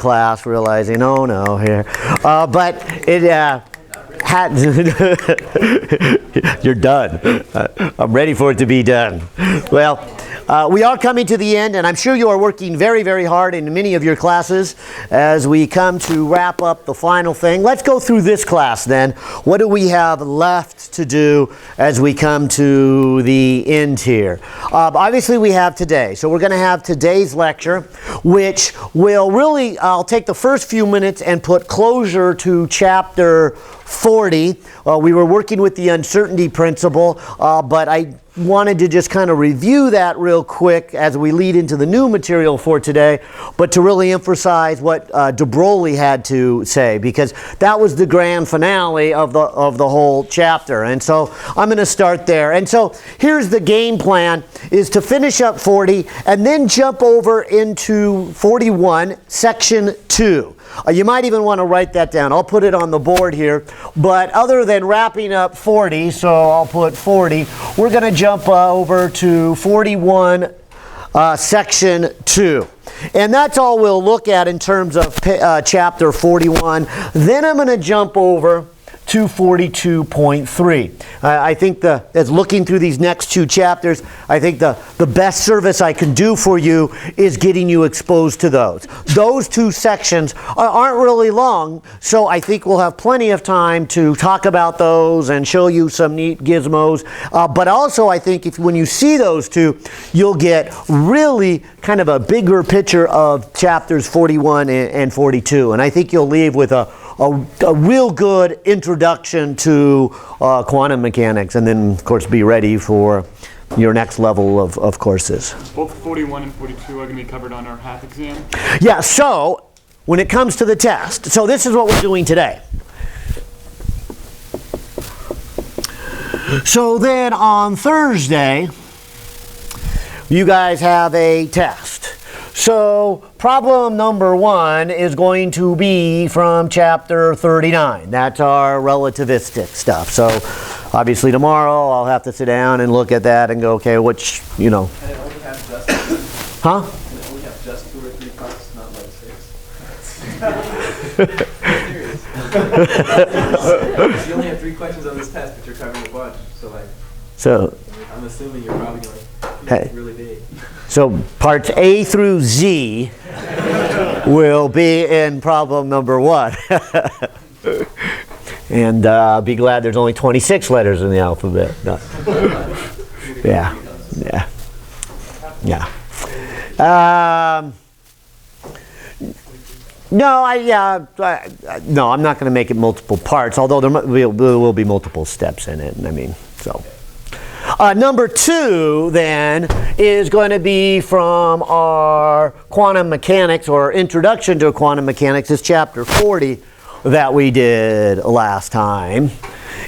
class realizing, oh no, here. But it had, you're done. I'm ready for it to be done. Well, we are coming to the end, and I'm sure you are working very, very hard in many of your classes as we come to wrap up the final thing. Let's go through this class then. What do we have left to do as we come to the end here? Obviously, we have today. So we're going to have today's lecture, which will really, I'll take the first few minutes and put closure to chapter 40. We were working with the uncertainty principle, but I wanted to just kind of review that real quick as we lead into the new material for today, but to really emphasize what de Broglie had to say, because that was the grand finale of the whole chapter. And so I'm going to start there. And so here's the game plan, is to finish up 40 and then jump over into 41, section 2. You might even want to write that down. I'll put it on the board here. But other than wrapping up 40, so I'll put 40, we're going to jump over to 41, section 2. And that's all we'll look at in terms of chapter 41. Then I'm going to jump over to 42.3. I think as looking through these next two chapters, I think the best service I can do for you is getting you exposed to those. Those two sections aren't really long, so I think we'll have plenty of time to talk about those and show you some neat gizmos. But also I think when you see those two, you'll get really kind of a bigger picture of chapters 41 and 42. And I think you'll leave with a real good introduction to quantum mechanics, and then of course be ready for your next level of courses. Both 41 and 42 are going to be covered on our half exam? Yeah, so when it comes to the test, so this is what we're doing today. So then on Thursday, you guys have a test. So problem number 1 is going to be from chapter 39. That's our relativistic stuff. So obviously tomorrow I'll have to sit down and look at that and go, okay, which, you know. And it only has just Huh? And it only has just 2 or 3 parts, not like 6. You only have 3 questions on this test, but you're covering a bunch. So I'm assuming you're probably going to really big. So parts A through Z will be in problem number 1. And be glad there's only 26 letters in the alphabet. No. Yeah. No, I'm not going to make it multiple parts, although there will be multiple steps in it. I mean, so. Number 2 then is going to be from our quantum mechanics, or introduction to quantum mechanics, is chapter 40 that we did last time.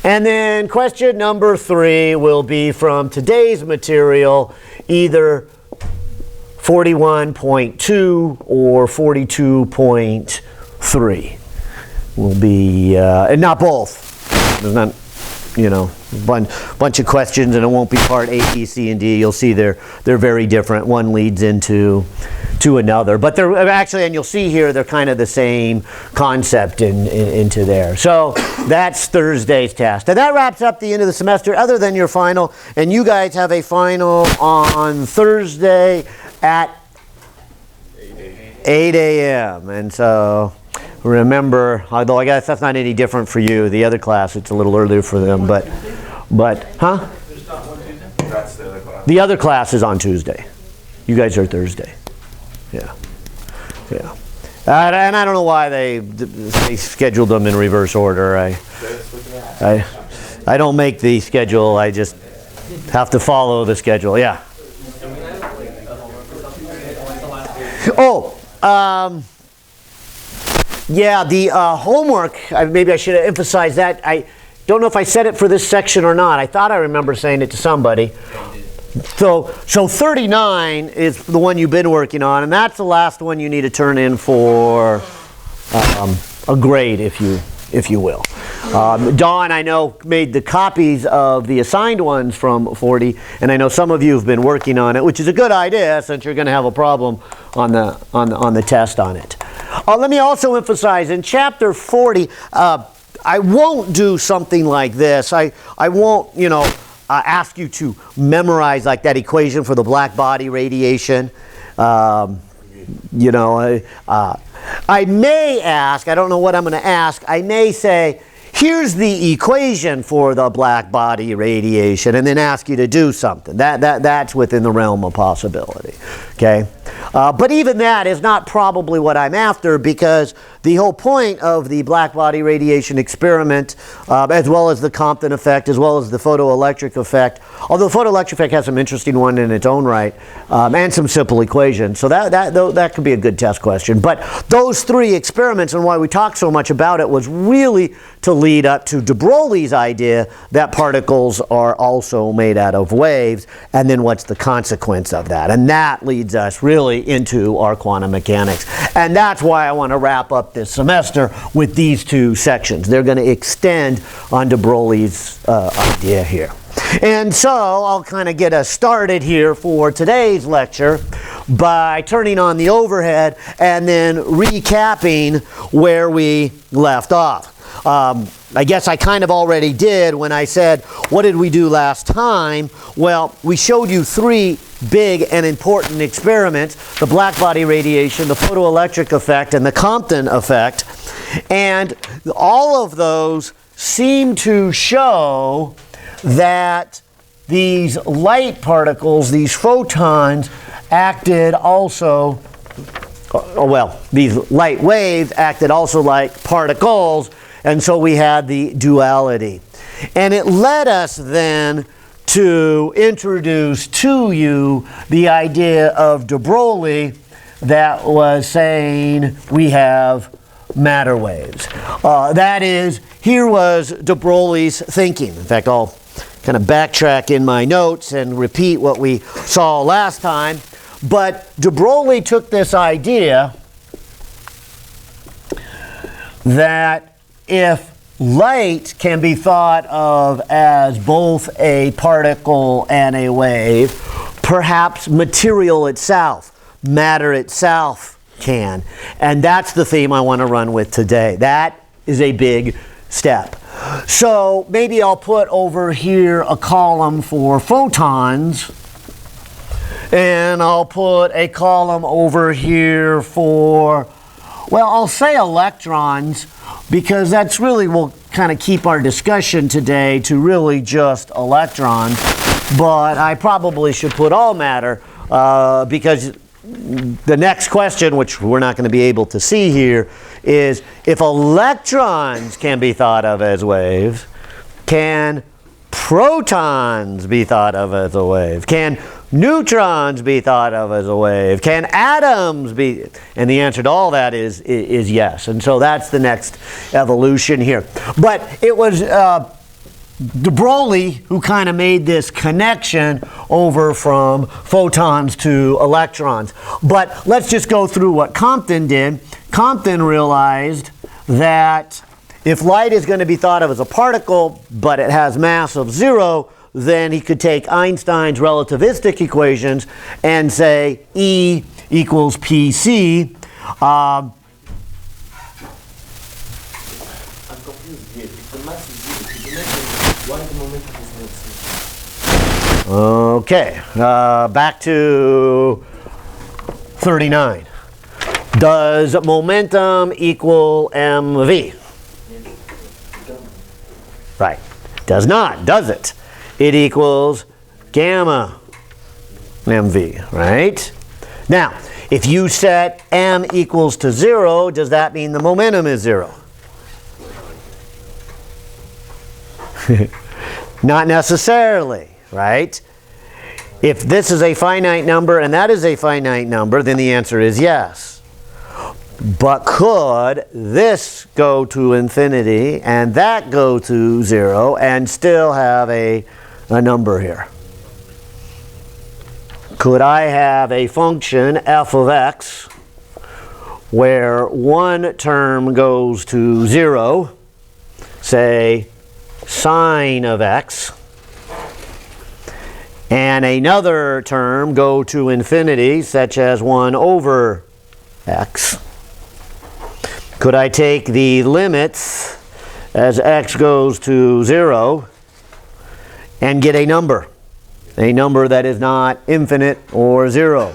And then question number 3 will be from today's material, either 41.2 or 42.3 will be, and not both. There's not, you know, bunch of questions, and it won't be part A, B, C, and D. You'll see they're very different. One leads into another, but they're actually, and you'll see here, they're kind of the same concept into there. So that's Thursday's test, and that wraps up the end of the semester, other than your final. And you guys have a final on Thursday at 8 a.m. And so remember, although I guess that's not any different for you, the other class, it's a little earlier for them, but huh? That's the other class. The other class is on Tuesday. You guys are Thursday. Yeah. And I don't know why they scheduled them in reverse order. I don't make the schedule. I just have to follow the schedule. Yeah. Yeah, the homework, maybe I should have emphasized that. I don't know if I said it for this section or not. I thought I remember saying it to somebody. So 39 is the one you've been working on, and that's the last one you need to turn in for a grade, if you will. Dawn, I know, made the copies of the assigned ones from 40, and I know some of you have been working on it, which is a good idea since you're going to have a problem on the test on it. Let me also emphasize, in chapter 40, I won't do something like this. I won't, ask you to memorize like that equation for the black body radiation. I may ask, I don't know what I'm going to ask, I may say, here's the equation for the black body radiation, and then ask you to do something. That's within the realm of possibility. Okay? But even that is not probably what I'm after, because the whole point of the black body radiation experiment, as well as the Compton effect, as well as the photoelectric effect, although the photoelectric effect has some interesting one in its own right, and some simple equations, so that could be a good test question. But those three experiments, and why we talk so much about it, was really to lead up to de Broglie's idea that particles are also made out of waves, and then what's the consequence of that. And that leads us really into our quantum mechanics. And that's why I want to wrap up this semester with these two sections. They're going to extend on de Broglie's idea here. And so I'll kind of get us started here for today's lecture by turning on the overhead and then recapping where we left off. I guess I kind of already did when I said, what did we do last time? Well, we showed you three big and important experiments: the black body radiation, the photoelectric effect, and the Compton effect. And all of those seem to show that these light particles, these photons, acted also, these light waves acted also like particles. And so we had the duality. And it led us then to introduce to you the idea of de Broglie that was saying we have matter waves. That is, here was de Broglie's thinking. In fact, I'll kind of backtrack in my notes and repeat what we saw last time. But de Broglie took this idea that if light can be thought of as both a particle and a wave, perhaps material itself, matter itself can. And that's the theme I want to run with today. That is a big step. So maybe I'll put over here a column for photons, and I'll put a column over here for, well, I'll say electrons, because that's really will kind of keep our discussion today to really just electrons. But I probably should put all matter, because the next question, which we're not going to be able to see here, is if electrons can be thought of as waves, can protons be thought of as a wave? Can neutrons be thought of as a wave? Can atoms be? And the answer to all that is yes. And so that's the next evolution here. But it was de Broglie who kind of made this connection over from photons to electrons. But let's just go through what Compton did. Compton realized that if light is going to be thought of as a particle, but it has mass of 0, then he could take Einstein's relativistic equations and say E equals PC. I'm confused here. If the mass is 0, why the momentum is not 0? Okay, back to 39. Does momentum equal mv? Right. Does not, does it? It equals gamma mv, right? Now, if you set m equals to 0, does that mean the momentum is 0? Not necessarily, right? If this is a finite number and that is a finite number, then the answer is yes. But could this go to infinity and that go to 0 and still have a number here? Could I have a function f of x where one term goes to 0, say sine of x, and another term go to infinity, such as 1 over x? could I take the limits as x goes to 0 and get a number that is not infinite or 0?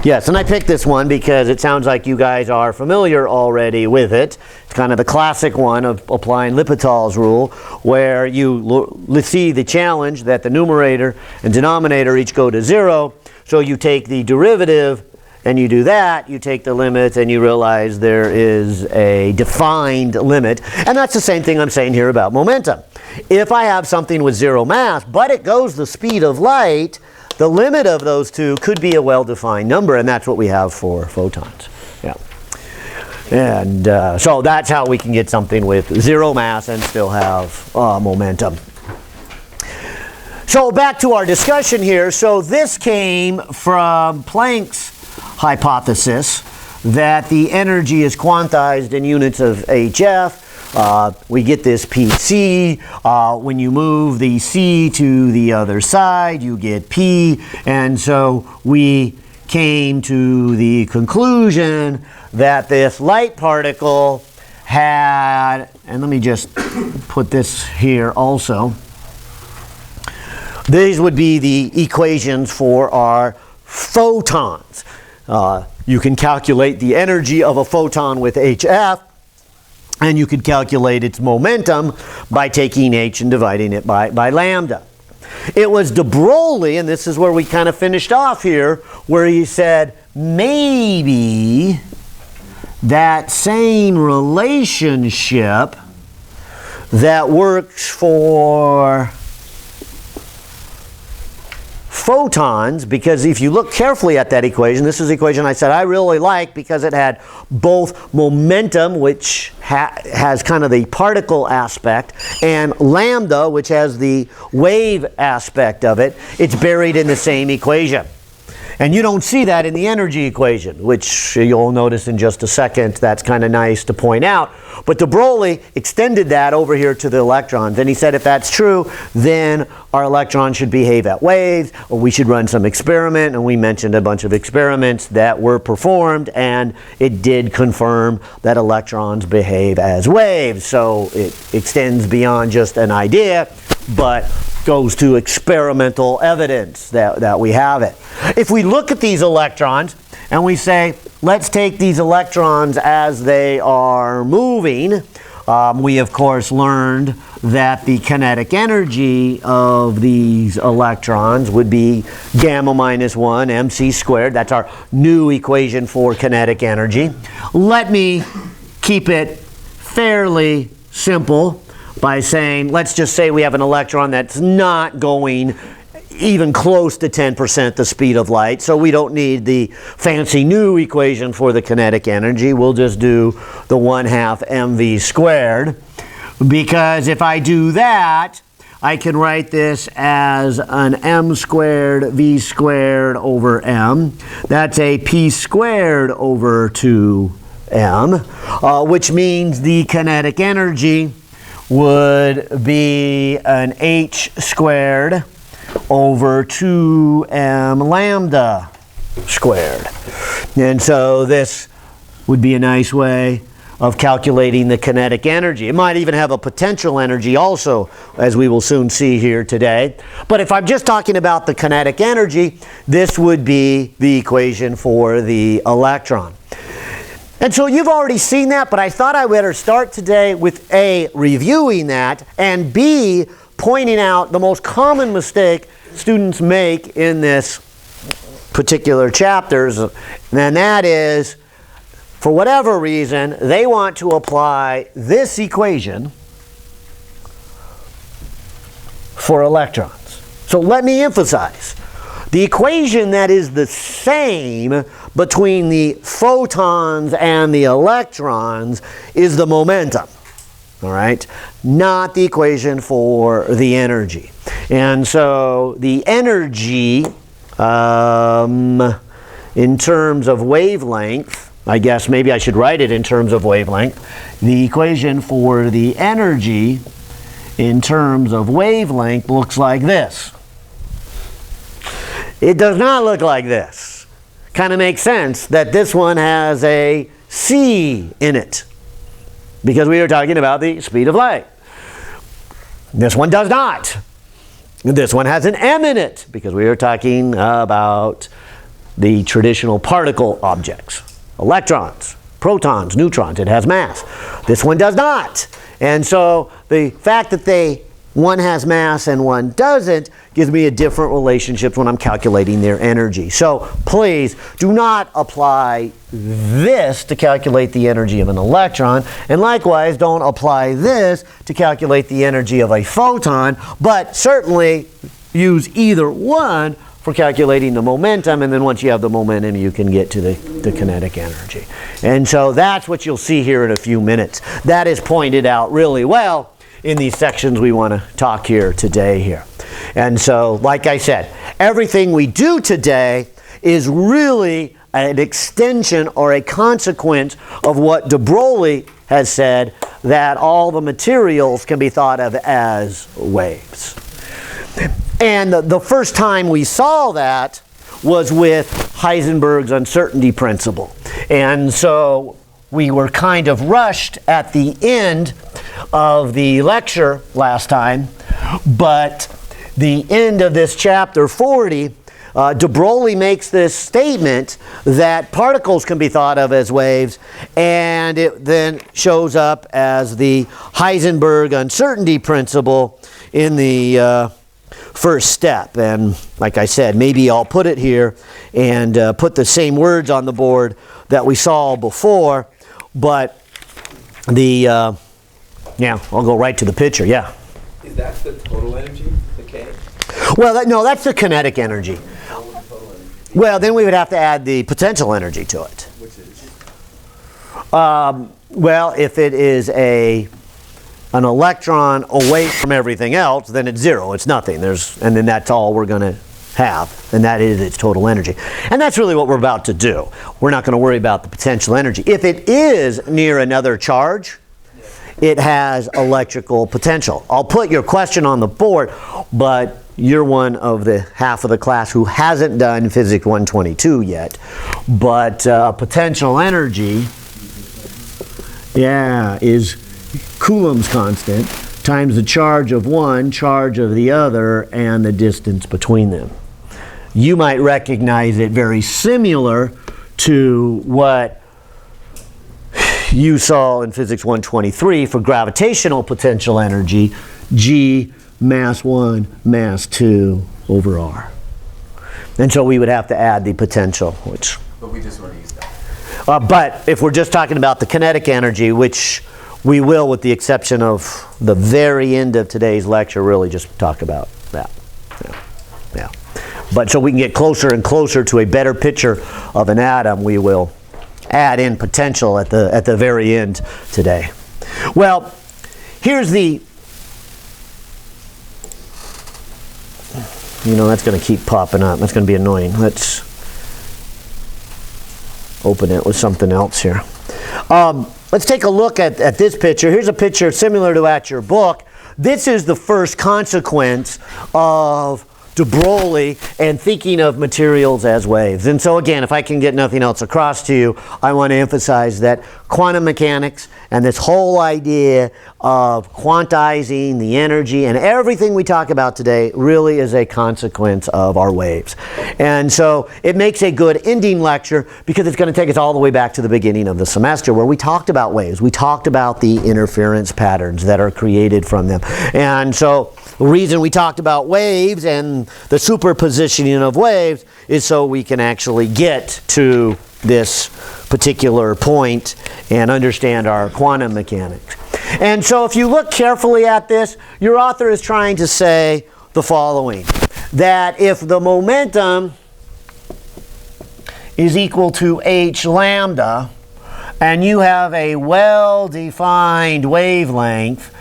Yes, and I picked this one because it sounds like you guys are familiar already with it. It's kind of the classic one of applying L'Hopital's rule, where you see the challenge that the numerator and denominator each go to 0. So you take the derivative and you do that, you take the limit and you realize there is a defined limit. And that's the same thing I'm saying here about momentum. If I have something with 0 mass, but it goes the speed of light, the limit of those two could be a well-defined number, and that's what we have for photons. Yeah. And so that's how we can get something with 0 mass and still have momentum. So back to our discussion here. So this came from Planck's hypothesis that the energy is quantized in units of HF. We get this PC. When you move the C to the other side, you get P. And so we came to the conclusion that this light particle had, and let me just put this here also. These would be the equations for our photons. You can calculate the energy of a photon with HF, and you could calculate its momentum by taking h and dividing it by lambda. It was de Broglie, and this is where we kind of finished off here, where he said maybe that same relationship that works for photons, because if you look carefully at that equation, this is the equation I said I really like because it had both momentum, which has kind of the particle aspect, and lambda, which has the wave aspect of it. It's buried in the same equation. And you don't see that in the energy equation, which you'll notice in just a second. That's kind of nice to point out. But de Broglie extended that over here to the electrons. And he said if that's true, then our electrons should behave as waves, or we should run some experiment. And we mentioned a bunch of experiments that were performed, and it did confirm that electrons behave as waves. So it extends beyond just an idea, but goes to experimental evidence that we have it. If we look at these electrons and we say, let's take these electrons as they are moving, we of course learned that the kinetic energy of these electrons would be gamma minus 1 mc squared. That's our new equation for kinetic energy. Let me keep it fairly simple by saying, let's just say we have an electron that's not going even close to 10% the speed of light, so we don't need the fancy new equation for the kinetic energy. We'll just do the 1/2 mv squared, because if I do that, I can write this as an m squared v squared over m. That's a p squared over 2m, which means the kinetic energy would be an h squared over 2m lambda squared. And so this would be a nice way of calculating the kinetic energy. It might even have a potential energy also, as we will soon see here today. But if I'm just talking about the kinetic energy, this would be the equation for the electron. And so you've already seen that, but I thought I better start today with A, reviewing that, and B, pointing out the most common mistake students make in this particular chapters, and that is, for whatever reason, they want to apply this equation for electrons. So let me emphasize, the equation that is the same between the photons and the electrons is the momentum, all right? Not the equation for the energy. And so the energy in terms of wavelength, I guess maybe I should write it in terms of wavelength. The equation for the energy in terms of wavelength looks like this. It does not look like this. Kind of makes sense that this one has a c in it, because we are talking about the speed of light. This one does not. This one has an m in it, because we are talking about the traditional particle objects. Electrons, protons, neutrons, it has mass. This one does not. And so the fact that one has mass and one doesn't gives me a different relationship when I'm calculating their energy. So please do not apply this to calculate the energy of an electron, and likewise don't apply this to calculate the energy of a photon, but certainly use either one for calculating the momentum, and then once you have the momentum you can get to the kinetic energy. And so that's what you'll see here in a few minutes. That is pointed out really well in these sections we want to talk here today here. And so, like I said, everything we do today is really an extension or a consequence of what de Broglie has said, that all the materials can be thought of as waves. And the first time we saw that was with Heisenberg's uncertainty principle. And so we were kind of rushed at the end of the lecture last time, but the end of this chapter 40, de Broglie makes this statement that particles can be thought of as waves, and it then shows up as the Heisenberg uncertainty principle in the first step. And like I said, maybe I'll put it here and put the same words on the board that we saw before, but yeah, I'll go right to the picture. Yeah. Is that the total energy, the K? Well, no, that's the kinetic energy. Total energy. Well, then we would have to add the potential energy to it. Which is? Well, if it is an electron away from everything else, then it's zero. It's nothing. And then that's all we're going to have, and that is its total energy. And that's really what we're about to do. We're not going to worry about the potential energy. If it is near another charge, it has electrical potential. I'll put your question on the board, but you're one of the half of the class who hasn't done Physics 122 yet. But potential energy, is Coulomb's constant times the charge of one, charge of the other, and the distance between them. You might recognize it very similar to what you saw in Physics 123 for gravitational potential energy, G mass 1 mass 2 over R. And so we would have to add the potential, which... But we just want to use that. But if we're just talking about the kinetic energy, which we will with the exception of the very end of today's lecture, really just talk about that. Yeah. But so we can get closer and closer to a better picture of an atom, we will add in potential at the very end today. Well, here's the... that's going to keep popping up. That's going to be annoying. Let's open it with something else here. Let's take a look at this picture. Here's a picture similar to at your book. This is the first consequence of de Broglie and thinking of materials as waves. And so again, if I can get nothing else across to you, I want to emphasize that quantum mechanics and this whole idea of quantizing the energy and everything we talk about today really is a consequence of our waves. And so it makes a good ending lecture because it's going to take us all the way back to the beginning of the semester where we talked about waves. We talked about the interference patterns that are created from them. And so the reason we talked about waves and the superpositioning of waves is so we can actually get to this particular point and understand our quantum mechanics. And so if you look carefully at this, your author is trying to say the following, that if the momentum is equal to h lambda and you have a well-defined wavelength,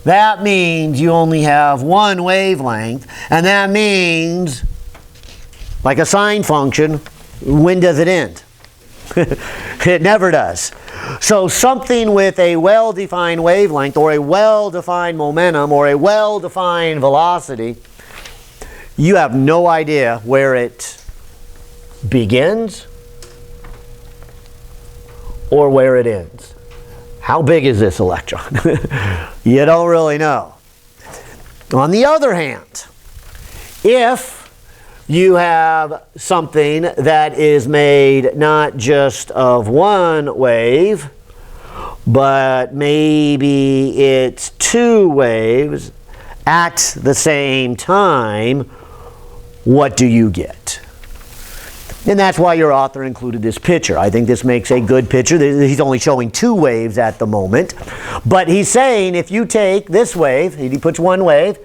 that means you only have one wavelength, and that means, like a sine function, when does it end? It never does. So something with a well-defined wavelength or a well-defined momentum or a well-defined velocity, you have no idea where it begins or where it ends. How big is this electron? You don't really know. On the other hand, if you have something that is made not just of one wave, but maybe it's two waves at the same time, what do you get? And that's why your author included this picture. I think this makes a good picture. He's only showing two waves at the moment. But he's saying if you take this wave, he puts one wave,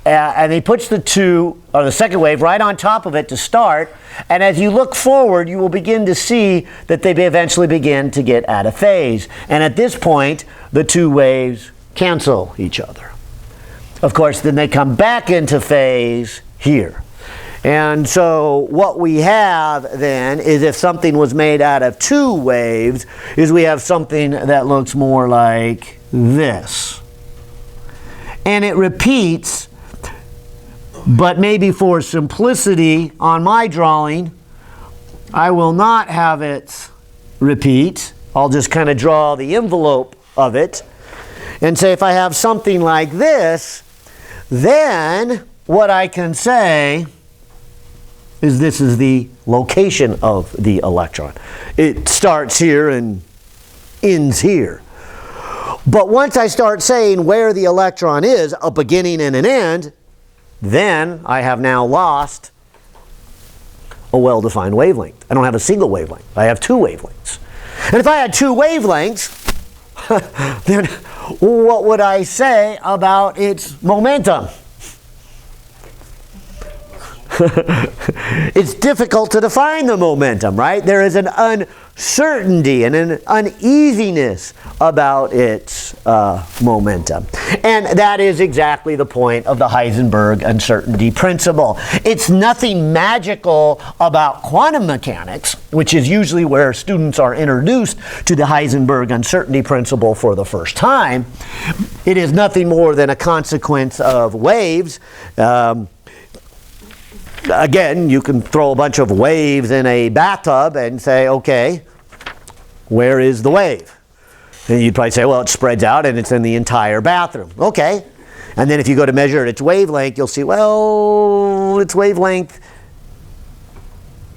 and he puts the second wave right on top of it to start. And as you look forward, you will begin to see that they eventually begin to get out of phase. And at this point, the two waves cancel each other. Of course, then they come back into phase here. And so what we have then is, if something was made out of two waves, is we have something that looks more like this. And it repeats, but maybe for simplicity on my drawing, I will not have it repeat. I'll just kind of draw the envelope of it and say if I have something like this, then what I can say is this is the location of the electron. It starts here and ends here. But once I start saying where the electron is, a beginning and an end, then I have now lost a well-defined wavelength. I don't have a single wavelength. I have two wavelengths. And if I had two wavelengths, then what would I say about its momentum? It's difficult to define the momentum, right? There is an uncertainty and an uneasiness about its momentum. And that is exactly the point of the Heisenberg uncertainty principle. It's nothing magical about quantum mechanics, which is usually where students are introduced to the Heisenberg uncertainty principle for the first time. It is nothing more than a consequence of waves. Again, you can throw a bunch of waves in a bathtub and say, okay, where is the wave? And you'd probably say, well, it spreads out and it's in the entire bathroom. Okay. And then if you go to measure its wavelength, you'll see, well, its wavelength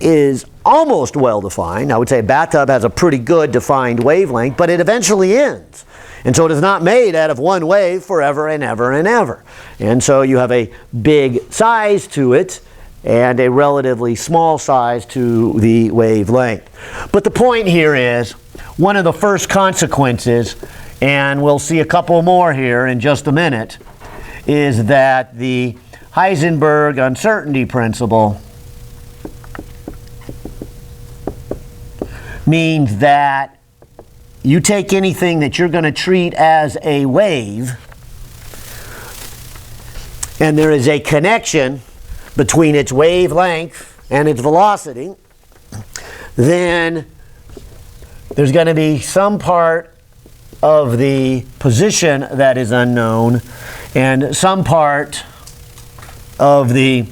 is almost well-defined. I would say a bathtub has a pretty good defined wavelength, but it eventually ends. And so it is not made out of one wave forever and ever and ever. And so you have a big size to it and a relatively small size to the wavelength. But the point here is, one of the first consequences, and we'll see a couple more here in just a minute, is that the Heisenberg uncertainty principle means that you take anything that you're going to treat as a wave, and there is a connection between its wavelength and its velocity, then there's going to be some part of the position that is unknown and some part of the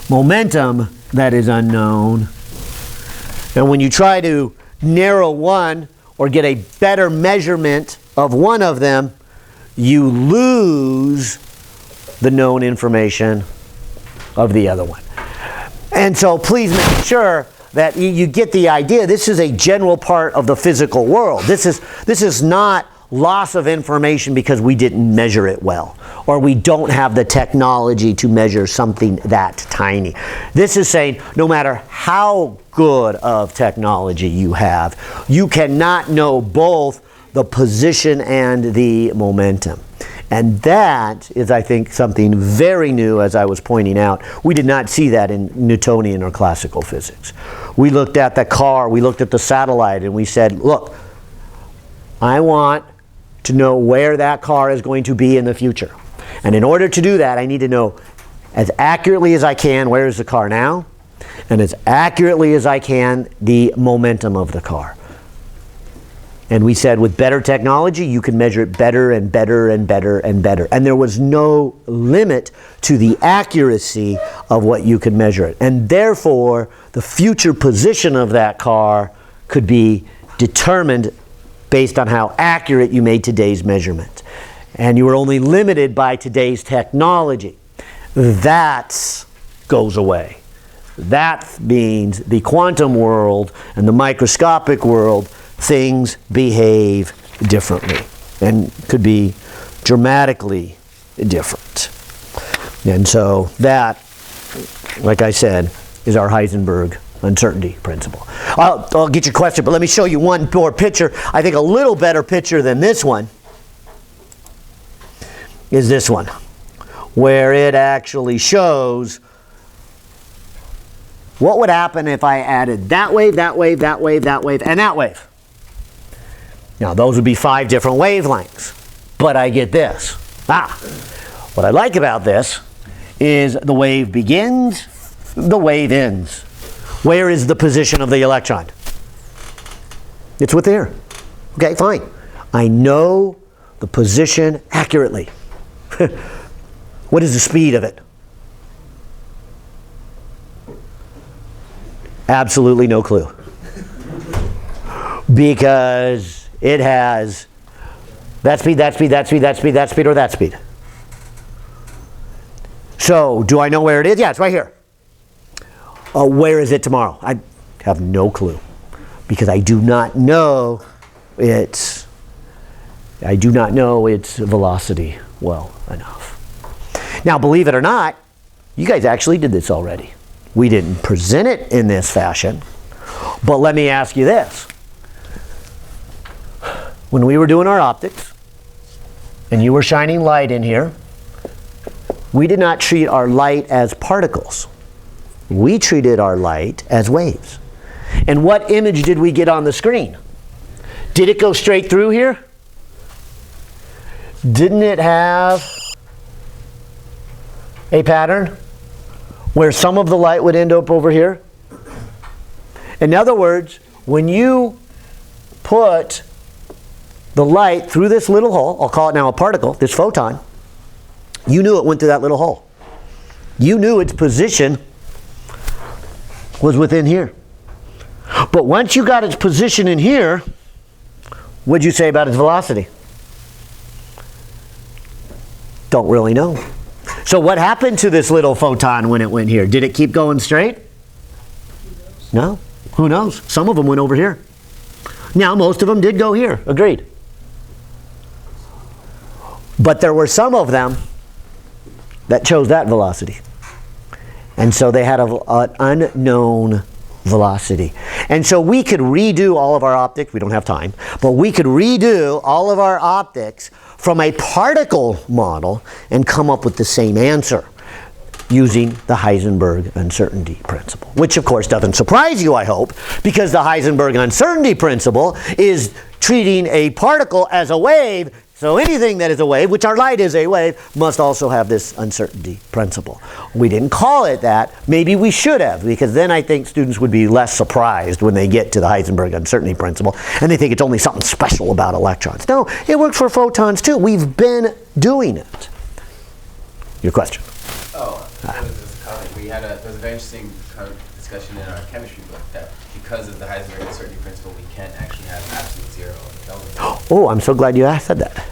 momentum that is unknown. And when you try to narrow one or get a better measurement of one of them, you lose the known information of the other one. And so please make sure that you get the idea. This is a general part of the physical world. This is not loss of information because we didn't measure it well, or we don't have the technology to measure something that tiny. This is saying no matter how good of technology you have, you cannot know both the position and the momentum. And that is, I think, something very new, as I was pointing out. We did not see that in Newtonian or classical physics. We looked at the car, we looked at the satellite, and we said, look, I want to know where that car is going to be in the future. And in order to do that, I need to know as accurately as I can where is the car now, and as accurately as I can the momentum of the car. And we said with better technology, you can measure it better and better and better and better. And there was no limit to the accuracy of what you could measure it. And therefore, the future position of that car could be determined based on how accurate you made today's measurement. And you were only limited by today's technology. That goes away. That means the quantum world and the microscopic world, things behave differently and could be dramatically different. And so that, like I said, is our Heisenberg uncertainty principle. I'll get your question, but let me show you one more picture. I think a little better picture than this one is this one, where it actually shows what would happen if I added that wave, that wave, that wave, that wave, and that wave. Now those would be 5 different wavelengths, but I get this. What I like about this is the wave begins, the wave ends. Where is the position of the electron? It's with here. Okay, fine. I know the position accurately. What is the speed of it? Absolutely no clue. Because it has that speed, that speed, that speed, that speed, that speed, or that speed. So, do I know where it is? Yeah, it's right here. Where is it tomorrow? I have no clue. Because I do not know its velocity well enough. Now, believe it or not, you guys actually did this already. We didn't present it in this fashion, but let me ask you this. When we were doing our optics, and you were shining light in here, we did not treat our light as particles. We treated our light as waves. And what image did we get on the screen? Did it go straight through here? Didn't it have a pattern where some of the light would end up over here? In other words, when you put the light through this little hole, I'll call it now a particle, this photon, you knew it went through that little hole. You knew its position was within here. But once you got its position in here, what'd you say about its velocity? Don't really know. So what happened to this little photon when it went here? Did it keep going straight? No. Who knows? Some of them went over here. Now, most of them did go here. Agreed. But there were some of them that chose that velocity. And so they had an unknown velocity. And so we could redo all of our optics. We don't have time. But we could redo all of our optics from a particle model and come up with the same answer using the Heisenberg uncertainty principle. Which, of course, doesn't surprise you, I hope, because the Heisenberg uncertainty principle is treating a particle as a wave. So anything that is a wave, which our light is a wave, must also have this uncertainty principle. We didn't call it that. Maybe we should have, because then I think students would be less surprised when they get to the Heisenberg uncertainty principle, and they think it's only something special about electrons. No, it works for photons too. We've been doing it. Your question? There was a comment. There was a very interesting discussion in our chemistry book that because of the Heisenberg uncertainty principle, we can't actually have absolute zero on the Kelvin. Oh, I'm so glad you said that.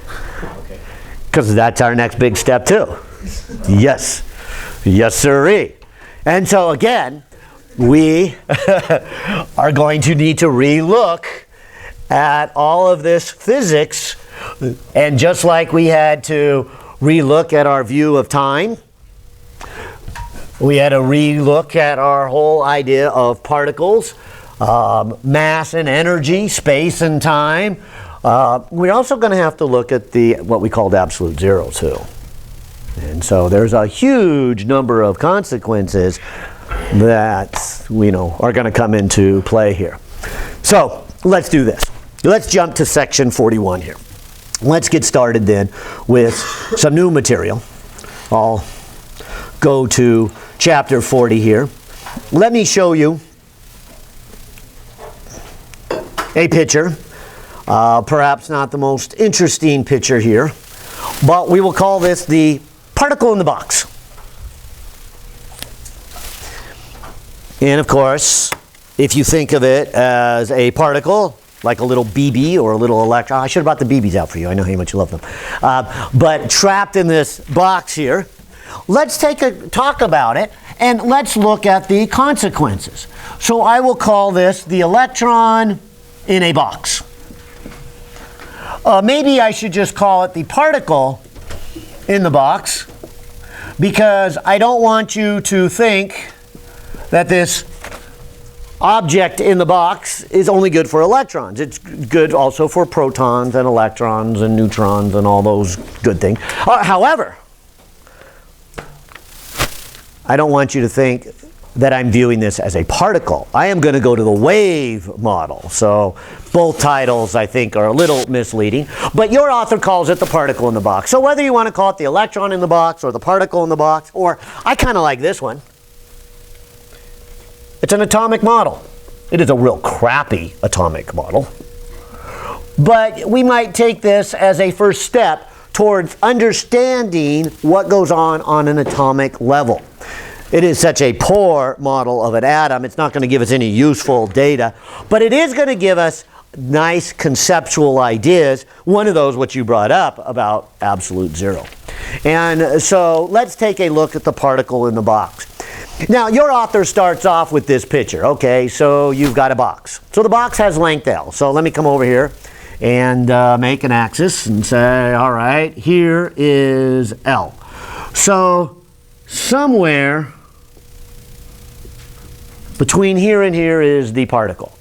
Okay. Because that's our next big step too. Yes. Yes, sirree. And so again, we are going to need to relook at all of this physics. And just like we had to relook at our view of time, we had to relook at our whole idea of particles, mass and energy, space and time. We're also going to have to look at what we called absolute zero too. And so there's a huge number of consequences that are going to come into play here. So let's do this. Let's jump to section 41 here. Let's get started then with some new material. I'll go to chapter 40 here. Let me show you a picture. Perhaps not the most interesting picture here, but we will call this the particle in the box. And of course, if you think of it as a particle, like a little BB or a little electron. I should have brought the BBs out for you. I know how much you love them. But trapped in this box here. Let's talk about it, and let's look at the consequences. So I will call this the electron in a box. Maybe I should just call it the particle in the box, because I don't want you to think that this object in the box is only good for electrons. It's good also for protons and electrons and neutrons and all those good things. However, I don't want you to think that I'm viewing this as a particle. I am going to go to the wave model. So both titles, I think, are a little misleading. But your author calls it the particle in the box. So whether you want to call it the electron in the box or the particle in the box, or I kind of like this one, it's an atomic model. It is a real crappy atomic model. But we might take this as a first step towards understanding what goes on an atomic level. It is such a poor model of an atom, it's not going to give us any useful data, but it is going to give us nice conceptual ideas. One of those, which you brought up, about absolute zero. And so let's take a look at the particle in the box. Now, your author starts off with this picture. Okay, so you've got a box. So the box has length L. So let me come over here and make an axis and say, all right, here is L. So somewhere between here and here is the particle.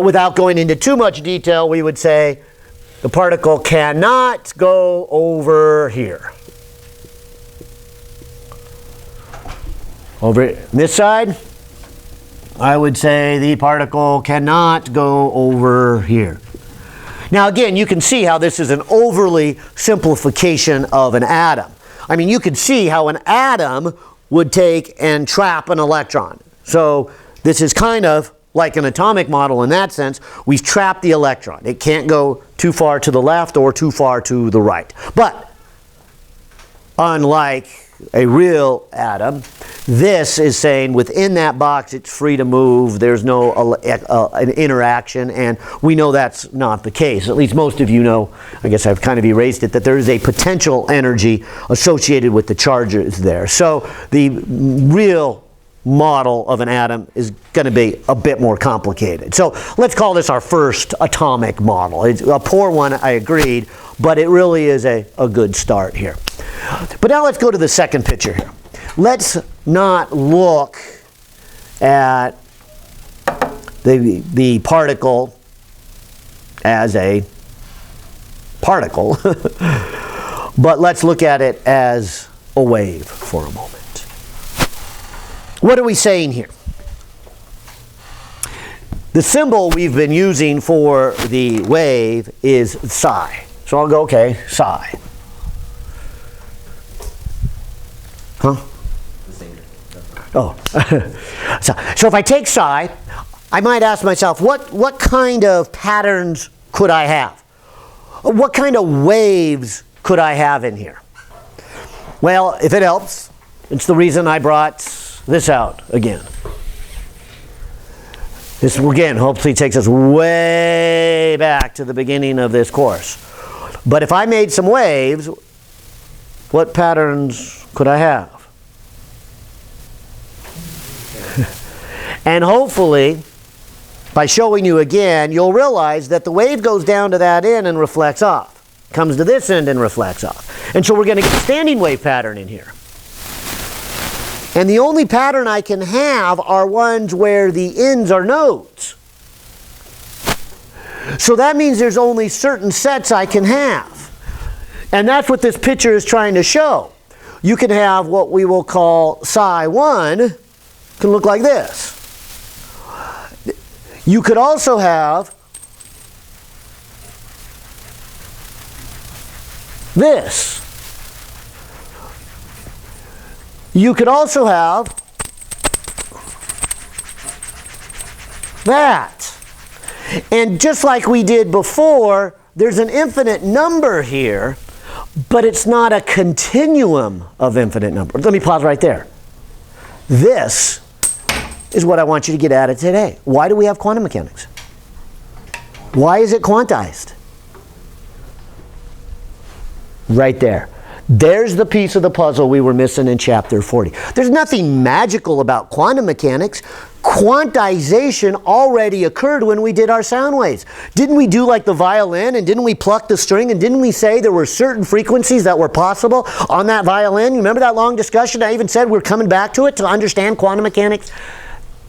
Without going into too much detail, we would say the particle cannot go over here. Over this side, I would say the particle cannot go over here. Now again, you can see how this is an overly simplification of an atom. I mean, you can see how an atom would take and trap an electron. So this is kind of like an atomic model in that sense. We've trapped the electron. It can't go too far to the left or too far to the right. But unlike a real atom, this is saying within that box it's free to move, there's no an interaction, and we know that's not the case. At least most of you know, I guess I've kind of erased it, that there is a potential energy associated with the charges there. So the real model of an atom is going to be a bit more complicated. So let's call this our first atomic model. It's a poor one, I agreed, but it really is a good start here. But now let's go to the second picture here. Let's not look at the particle as a particle, but let's look at it as a wave for a moment. What are we saying here? The symbol we've been using for the wave is psi. So I'll go, okay, psi. Huh? Oh. So if I take psi, I might ask myself, what kind of patterns could I have? What kind of waves could I have in here? Well, if it helps, it's the reason I brought this out again. This, again, hopefully takes us way back to the beginning of this course. But if I made some waves, what patterns could I have? And hopefully, by showing you again, you'll realize that the wave goes down to that end and reflects off. Comes to this end and reflects off. And so we're going to get a standing wave pattern in here. And the only pattern I can have are ones where the ends are nodes. So that means there's only certain sets I can have. And that's what this picture is trying to show. You can have what we will call psi 1, can look like this. You could also have this. You could also have that. And just like we did before, there's an infinite number here, but it's not a continuum of infinite numbers. Let me pause right there. This is what I want you to get at it today. Why do we have quantum mechanics? Why is it quantized? Right there. There's the piece of the puzzle we were missing in chapter 40. There's nothing magical about quantum mechanics. Quantization already occurred when we did our sound waves. Didn't we do like the violin, and didn't we pluck the string, and didn't we say there were certain frequencies that were possible on that violin? You remember that long discussion? I even said we're coming back to it to understand quantum mechanics.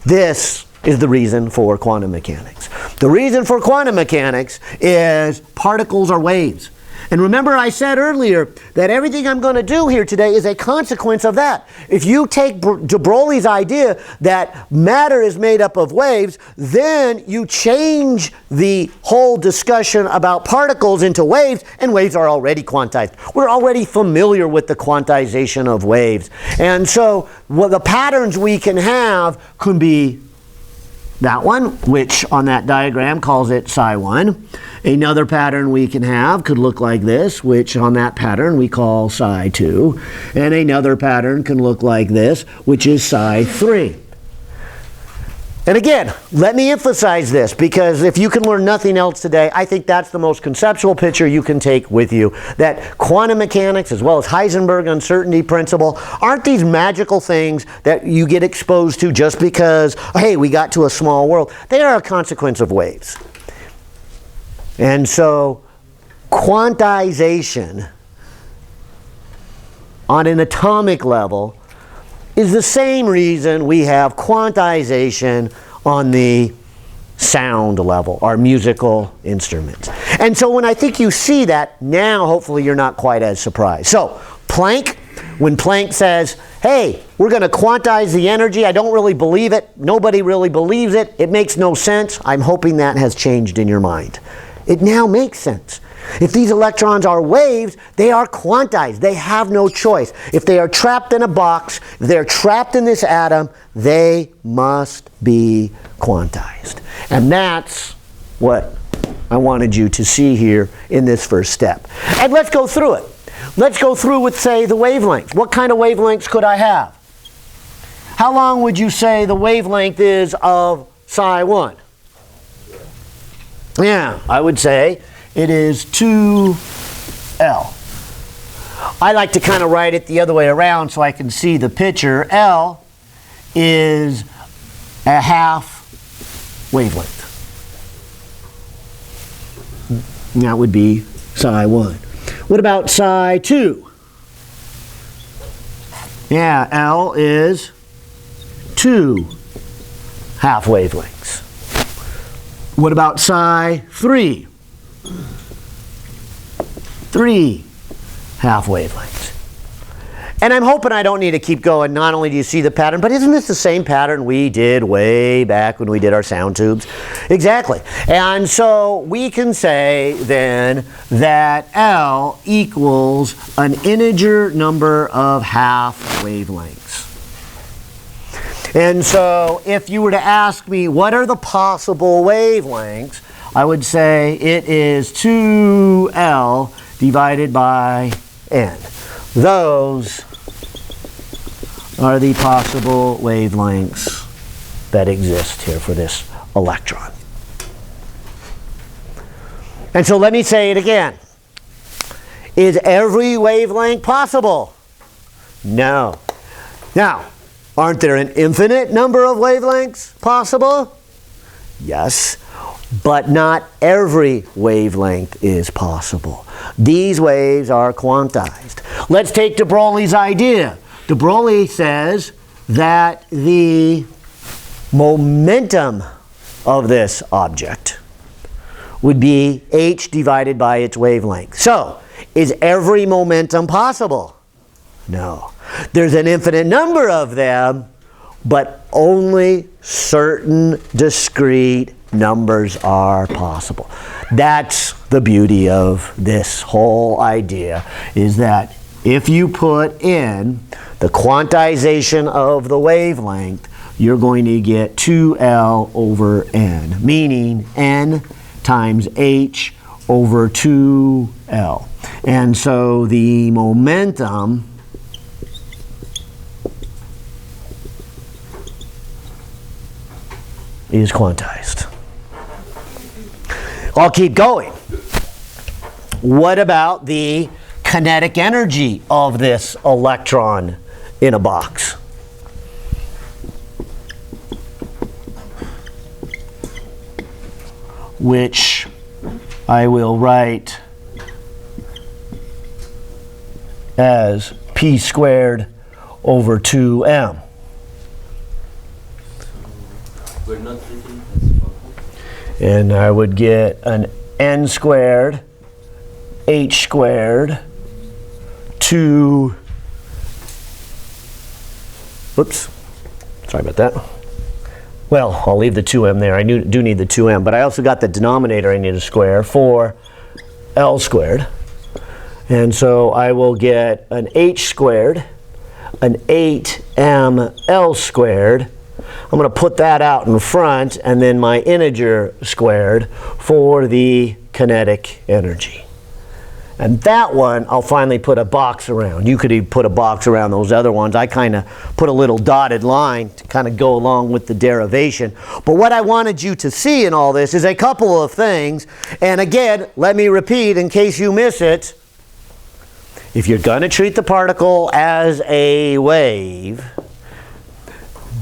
This is the reason for quantum mechanics. The reason for quantum mechanics is particles are waves. And remember I said earlier that everything I'm going to do here today is a consequence of that. If you take de Broglie's idea that matter is made up of waves, then you change the whole discussion about particles into waves, and waves are already quantized. We're already familiar with the quantization of waves. And so the patterns we can have can be that one, which on that diagram calls it psi 1. Another pattern we can have could look like this, which on that pattern we call psi 2. And another pattern can look like this, which is psi 3. And again, let me emphasize this, because if you can learn nothing else today, I think that's the most conceptual picture you can take with you. That quantum mechanics, as well as Heisenberg uncertainty principle, aren't these magical things that you get exposed to just because, hey, we got to a small world. They are a consequence of waves. And so, quantization on an atomic level is the same reason we have quantization on the sound level, our musical instruments. And so when I think you see that, now hopefully you're not quite as surprised. So Planck, when Planck says, hey, we're going to quantize the energy, I don't really believe it, nobody really believes it, it makes no sense, I'm hoping that has changed in your mind. It now makes sense. If these electrons are waves, they are quantized. They have no choice. If they are trapped in a box, if they're trapped in this atom, they must be quantized. And that's what I wanted you to see here in this first step. And let's go through it. Let's go through with, say, the wavelengths. What kind of wavelengths could I have? How long would you say the wavelength is of psi 1? Yeah, I would say it is 2L. I like to kind of write it the other way around so I can see the picture. L is a half wavelength. And that would be psi 1. What about psi 2? Yeah, L is 2 half wavelengths. What about psi 3? 3 half wavelengths. And I'm hoping I don't need to keep going. Not only do you see the pattern, but isn't this the same pattern we did way back when we did our sound tubes? Exactly. And so we can say then that L equals an integer number of half wavelengths. And so if you were to ask me what are the possible wavelengths, I would say it is 2L divided by N. Those are the possible wavelengths that exist here for this electron. And so let me say it again. Is every wavelength possible? No. Now, aren't there an infinite number of wavelengths possible? Yes. But not every wavelength is possible. These waves are quantized. Let's take de Broglie's idea. De Broglie says that the momentum of this object would be h divided by its wavelength. So, is every momentum possible? No. There's an infinite number of them, but only certain discrete numbers are possible. That's the beauty of this whole idea, is that if you put in the quantization of the wavelength, you're going to get 2L over N, meaning N times H over 2L. And so the momentum is quantized. I'll keep going. What about the kinetic energy of this electron in a box? Which I will write as p squared over 2m. We're not written as well. And I would get an n squared h squared 2, oops, sorry about that. Well, I'll leave the 2m there. I do need the 2m, but I also got the denominator I need to square for L squared. And so I will get an h squared, an 8mL squared. I'm going to put that out in front, and then my integer squared for the kinetic energy. And that one, I'll finally put a box around. You could even put a box around those other ones. I kind of put a little dotted line to kind of go along with the derivation. But what I wanted you to see in all this is a couple of things. And again, let me repeat in case you miss it. If you're going to treat the particle as a wave,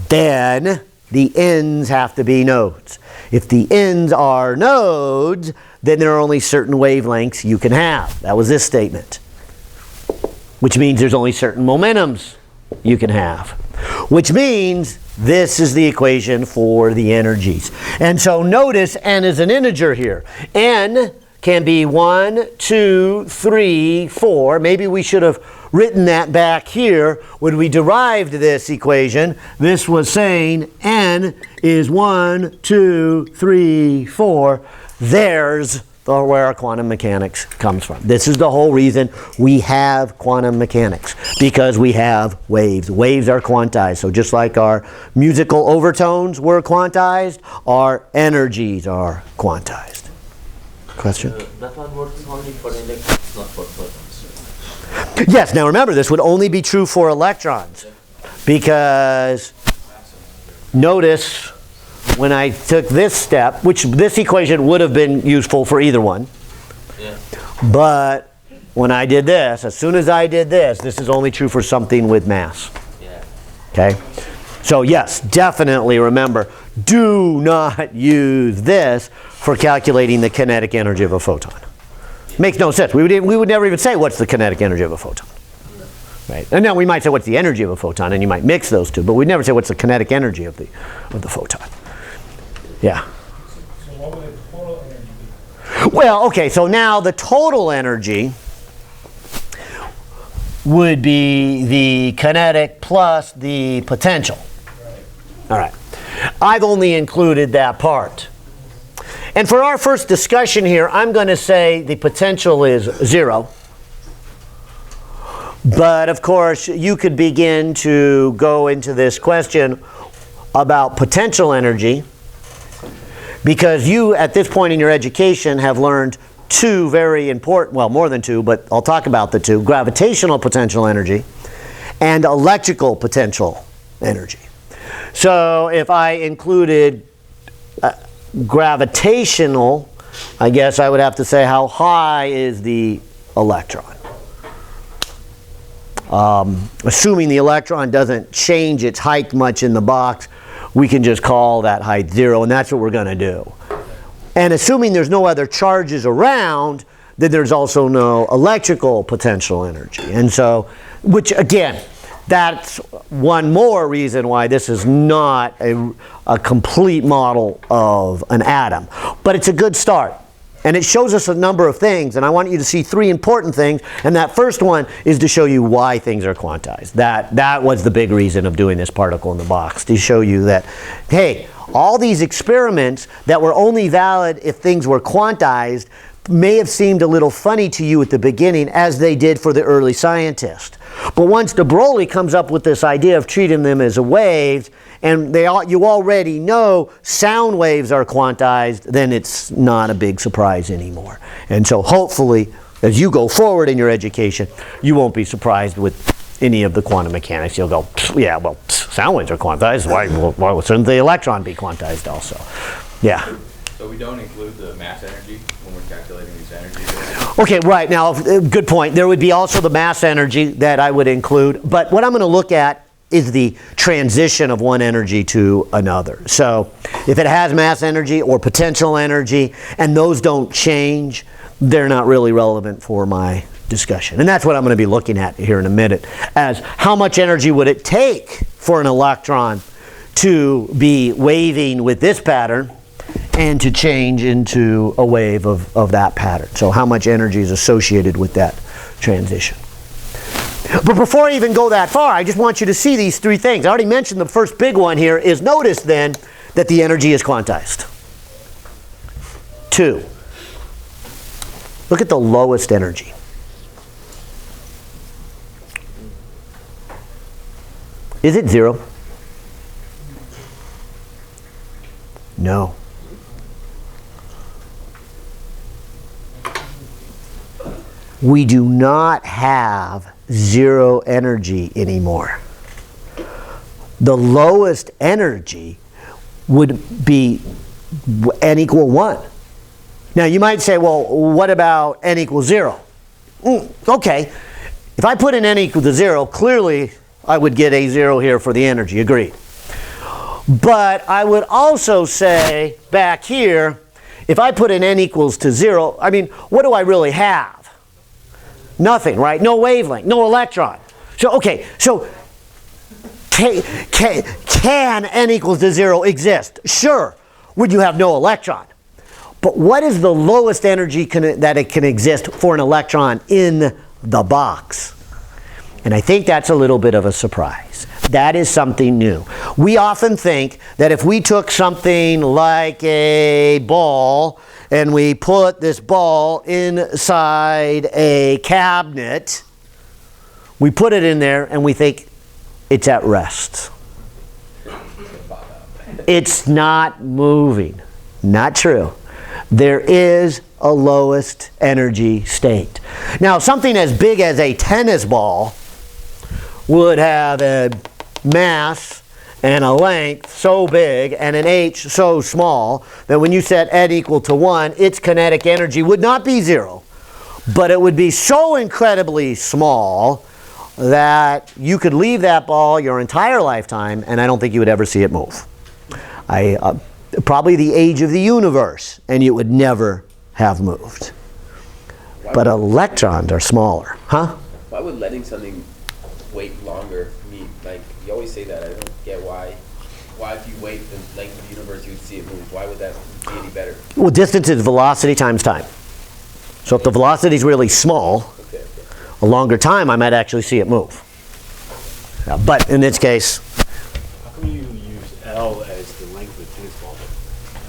then the ends have to be nodes. If the ends are nodes, then there are only certain wavelengths you can have. That was this statement. Which means there's only certain momentums you can have. Which means this is the equation for the energies. And so notice n is an integer here. N can be 1, 2, 3, 4. Maybe we should have written that back here when we derived this equation. This was saying n is 1, 2, 3, 4. There's where our quantum mechanics comes from. This is the whole reason we have quantum mechanics, because we have waves. Waves are quantized. So just like our musical overtones were quantized, our energies are quantized. Question? That one works only for electrons, not for photons. Yes, now remember, this would only be true for electrons, because notice when I took this step, which this equation would have been useful for either one, Yeah. but when I did this, as soon as I did this, this is only true for something with mass. Yeah. Okay? So yes, definitely remember, do not use this for calculating the kinetic energy of a photon. Makes no sense. We would never even say what's the kinetic energy of a photon. Right? And now we might say what's the energy of a photon, and you might mix those two, but we'd never say what's the kinetic energy of the photon. Yeah. So what would the total energy be? Well, okay, so now the total energy would be the kinetic plus the potential. All right. I've only included that part. And for our first discussion here, I'm going to say the potential is 0. But of course, you could begin to go into this question about potential energy, because you, at this point in your education, have learned two very important, well, more than two, but I'll talk about the two: gravitational potential energy and electrical potential energy. So if I included gravitational, I guess I would have to say how high is the electron. Assuming the electron doesn't change its height much in the box, we can just call that height 0, and that's what we're going to do. And assuming there's no other charges around, then there's also no electrical potential energy. And so, which again, that's one more reason why this is not a complete model of an atom. But it's a good start. And it shows us a number of things, and I want you to see 3 important things. And that first one is to show you why things are quantized. That was the big reason of doing this particle in the box, to show you that, hey, all these experiments that were only valid if things were quantized may have seemed a little funny to you at the beginning, as they did for the early scientists. But once de Broglie comes up with this idea of treating them as waves, and you already know sound waves are quantized, then it's not a big surprise anymore. And so hopefully, as you go forward in your education, you won't be surprised with any of the quantum mechanics. You'll go, yeah, well, sound waves are quantized. Why shouldn't the electron be quantized also? Yeah. So we don't include the mass energy when we're calculating these energies? Okay, right. Now, good point. There would be also the mass energy that I would include. But what I'm going to look at is the transition of one energy to another. So if it has mass energy or potential energy, and those don't change, they're not really relevant for my discussion. And that's what I'm going to be looking at here in a minute, as how much energy would it take for an electron to be waving with this pattern and to change into a wave of that pattern. So how much energy is associated with that transition. But before I even go that far, I just want you to see these three things. I already mentioned the first big one here is notice then that the energy is quantized. 2, look at the lowest energy. Is it 0? No. We do not have 0 energy anymore. The lowest energy would be n equal 1. Now you might say, well, what about n equals 0? Okay, if I put in n equal to 0, clearly I would get a 0 here for the energy, agreed. But I would also say back here, if I put in n equals to 0, I mean, what do I really have? Nothing, right? No wavelength, no electron. So, okay, so can n equals to 0 exist? Sure, would you have no electron? But what is the lowest energy that it can exist for an electron in the box? And I think that's a little bit of a surprise. That is something new. We often think that if we took something like a ball and we put this ball inside a cabinet, we put it in there and we think it's at rest. It's not moving. Not true. There is a lowest energy state. Now, something as big as a tennis ball would have a mass and a length so big and an h so small that when you set n equal to 1, its kinetic energy would not be 0. But it would be so incredibly small that you could leave that ball your entire lifetime and I don't think you would ever see it move. Probably the age of the universe, and it would never have moved. But electrons are smaller. Huh? Why would letting something wait longer mean? Like, you always say that. I don't get why. Why, if you wait the length of the universe, you would see it move? Why would that be any better? Well, distance is velocity times time. So if the velocity is really small, a longer time, I might actually see it move. But in this case, how come you use L as the length of the tennis ball?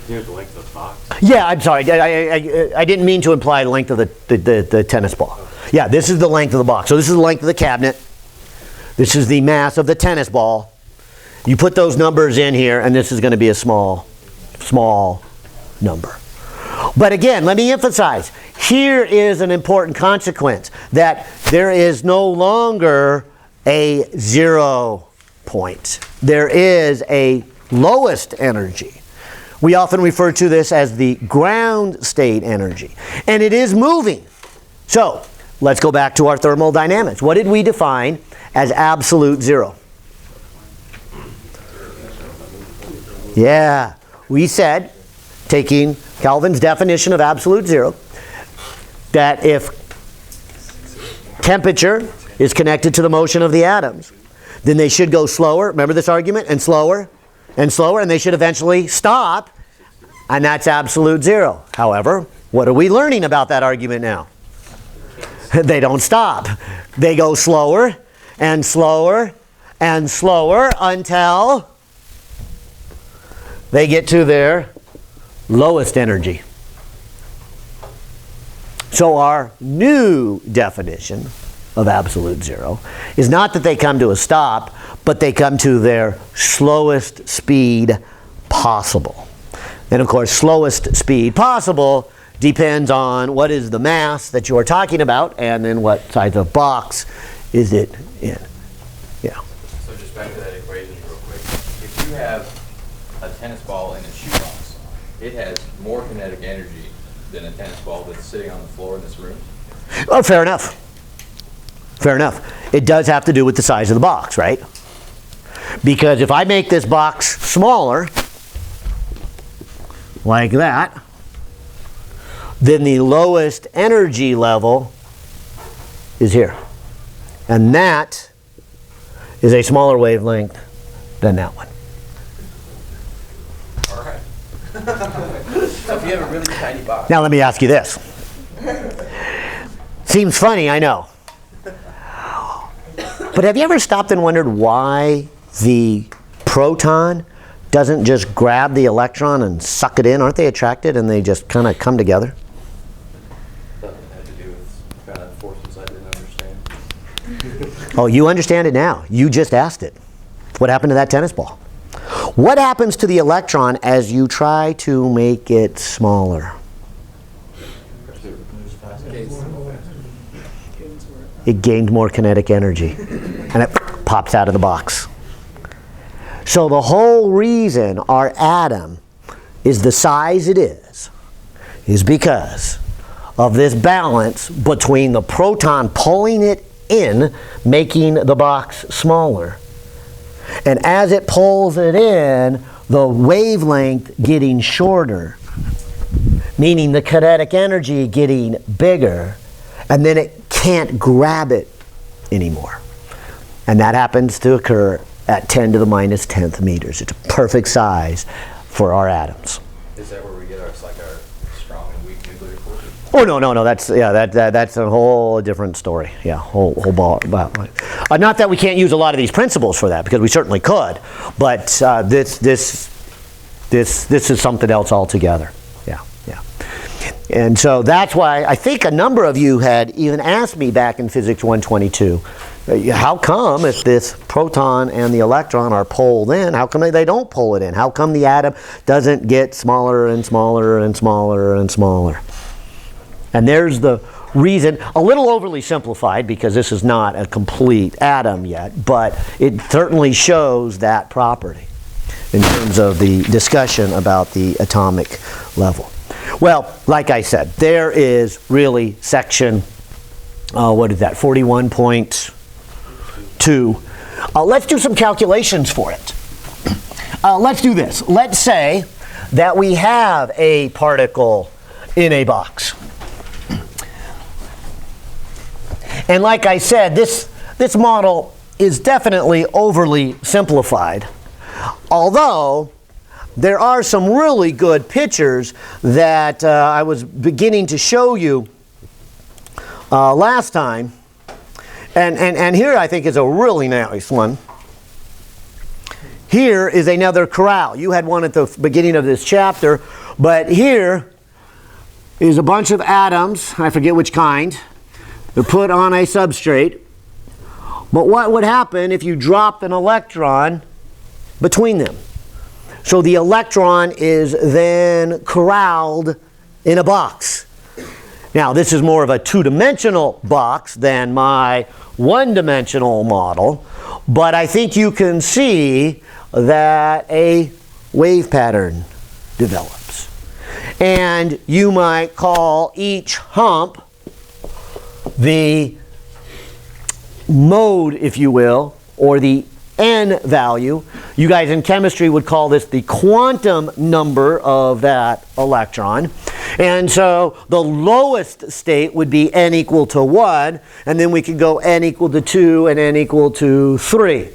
You have the length of the box? yeah, I'm sorry. I didn't mean to imply the length of the tennis ball. Yeah, this is the length of the box. So this is the length of the cabinet. This is the mass of the tennis ball. You put those numbers in here, and this is going to be a small number. But again, let me emphasize, here is an important consequence, that there is no longer a 0 point. There is a lowest energy. We often refer to this as the ground state energy. And it is moving. So, let's go back to our thermodynamics. What did we define as absolute 0? Yeah, we said, taking Kelvin's definition of absolute 0, that if temperature is connected to the motion of the atoms, then they should go slower, remember this argument, and slower, and slower, and they should eventually stop, and that's absolute 0. However, what are we learning about that argument now? They don't stop. They go slower, and slower, and slower, until they get to their lowest energy. So our new definition of absolute 0 is not that they come to a stop, but they come to their slowest speed possible. And of course, slowest speed possible depends on what is the mass that you are talking about and then what size of box is it in. have a tennis ball in a shoebox, it has more kinetic energy than a tennis ball that's sitting on the floor in this room. Oh, fair enough. Fair enough. It does have to do with the size of the box, right? Because if I make this box smaller, like that, then the lowest energy level is here. And that is a smaller wavelength than that one. All right. So if you have a really tiny box. Now let me ask you this. Seems funny, I know. But have you ever stopped and wondered why the proton doesn't just grab the electron and suck it in? Aren't they attracted and they just kind of come together? That had to do with kind of forces I didn't understand. Oh, you understand it now. You just asked it. What happened to that tennis ball? What happens to the electron as you try to make it smaller? It gained more kinetic energy and it pops out of the box. So the whole reason our atom is the size it is because of this balance between the proton pulling it in, making the box smaller, and as it pulls it in, the wavelength getting shorter, meaning the kinetic energy getting bigger, and then it can't grab it anymore. And that happens to occur at 10 to the minus 10th meters. It's a perfect size for our atoms. Is that where we get our strong and weak nuclear forces? Oh no, that's that's a whole different story. Yeah, whole ball. Not that we can't use a lot of these principles for that, because we certainly could, but this is something else altogether. Yeah. And so that's why I think a number of you had even asked me back in Physics 122, how come if this proton and the electron are pulled in, how come they don't pull it in? How come the atom doesn't get smaller and smaller and smaller and smaller? And there's the reason, a little overly simplified because this is not a complete atom yet, but it certainly shows that property in terms of the discussion about the atomic level. Well, like I said, there is really section, what is that, 41.2. Let's do some calculations for it. Let's do this. Let's say that we have a particle in a box. And like I said, this model is definitely overly simplified, although there are some really good pictures that I was beginning to show you last time. And here I think is a really nice one. Here is another corral. You had one at the beginning of this chapter, but here is a bunch of atoms, I forget which kind. They're put on a substrate. But what would happen if you dropped an electron between them? So the electron is then corralled in a box. Now this is more of a two-dimensional box than my one-dimensional model, but I think you can see that a wave pattern develops. And you might call each hump the mode, if you will, or the n value. You guys in chemistry would call this the quantum number of that electron. And so the lowest state would be n equal to 1, and then we could go n equal to 2 and n equal to 3.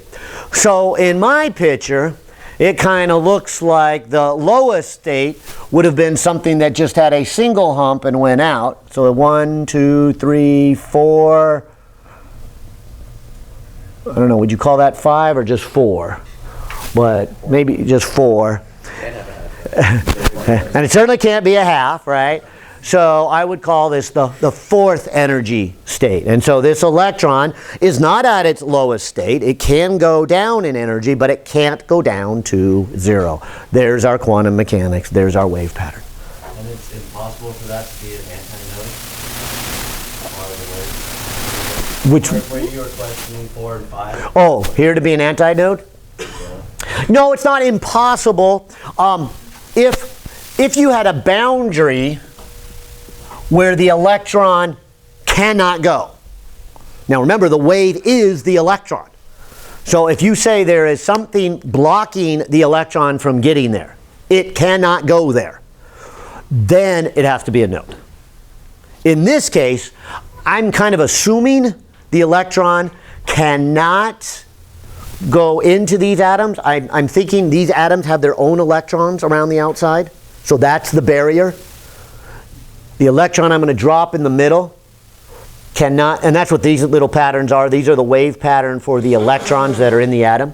So in my picture, it kind of looks like the lowest state would have been something that just had a single hump and went out. So 1, 2, 3, 4. I don't know, would you call that 5 or just 4? But maybe just 4. And it certainly can't be a half, right? So I would call this the fourth energy state. And so this electron is not at its lowest state. It can go down in energy, but it can't go down to 0. There's our quantum mechanics. There's our wave pattern. And it's impossible for that to be an antinode? Which, Where you were questioning 4 and 5? oh, here to be an antinode? No, it's not impossible. If you had a boundary where the electron cannot go. Now remember, the wave is the electron. So if you say there is something blocking the electron from getting there, it cannot go there, then it has to be a node. In this case, I'm kind of assuming the electron cannot go into these atoms. I'm thinking these atoms have their own electrons around the outside, so that's the barrier. The electron I'm going to drop in the middle cannot, and that's what these little patterns are. These are the wave pattern for the electrons that are in the atom.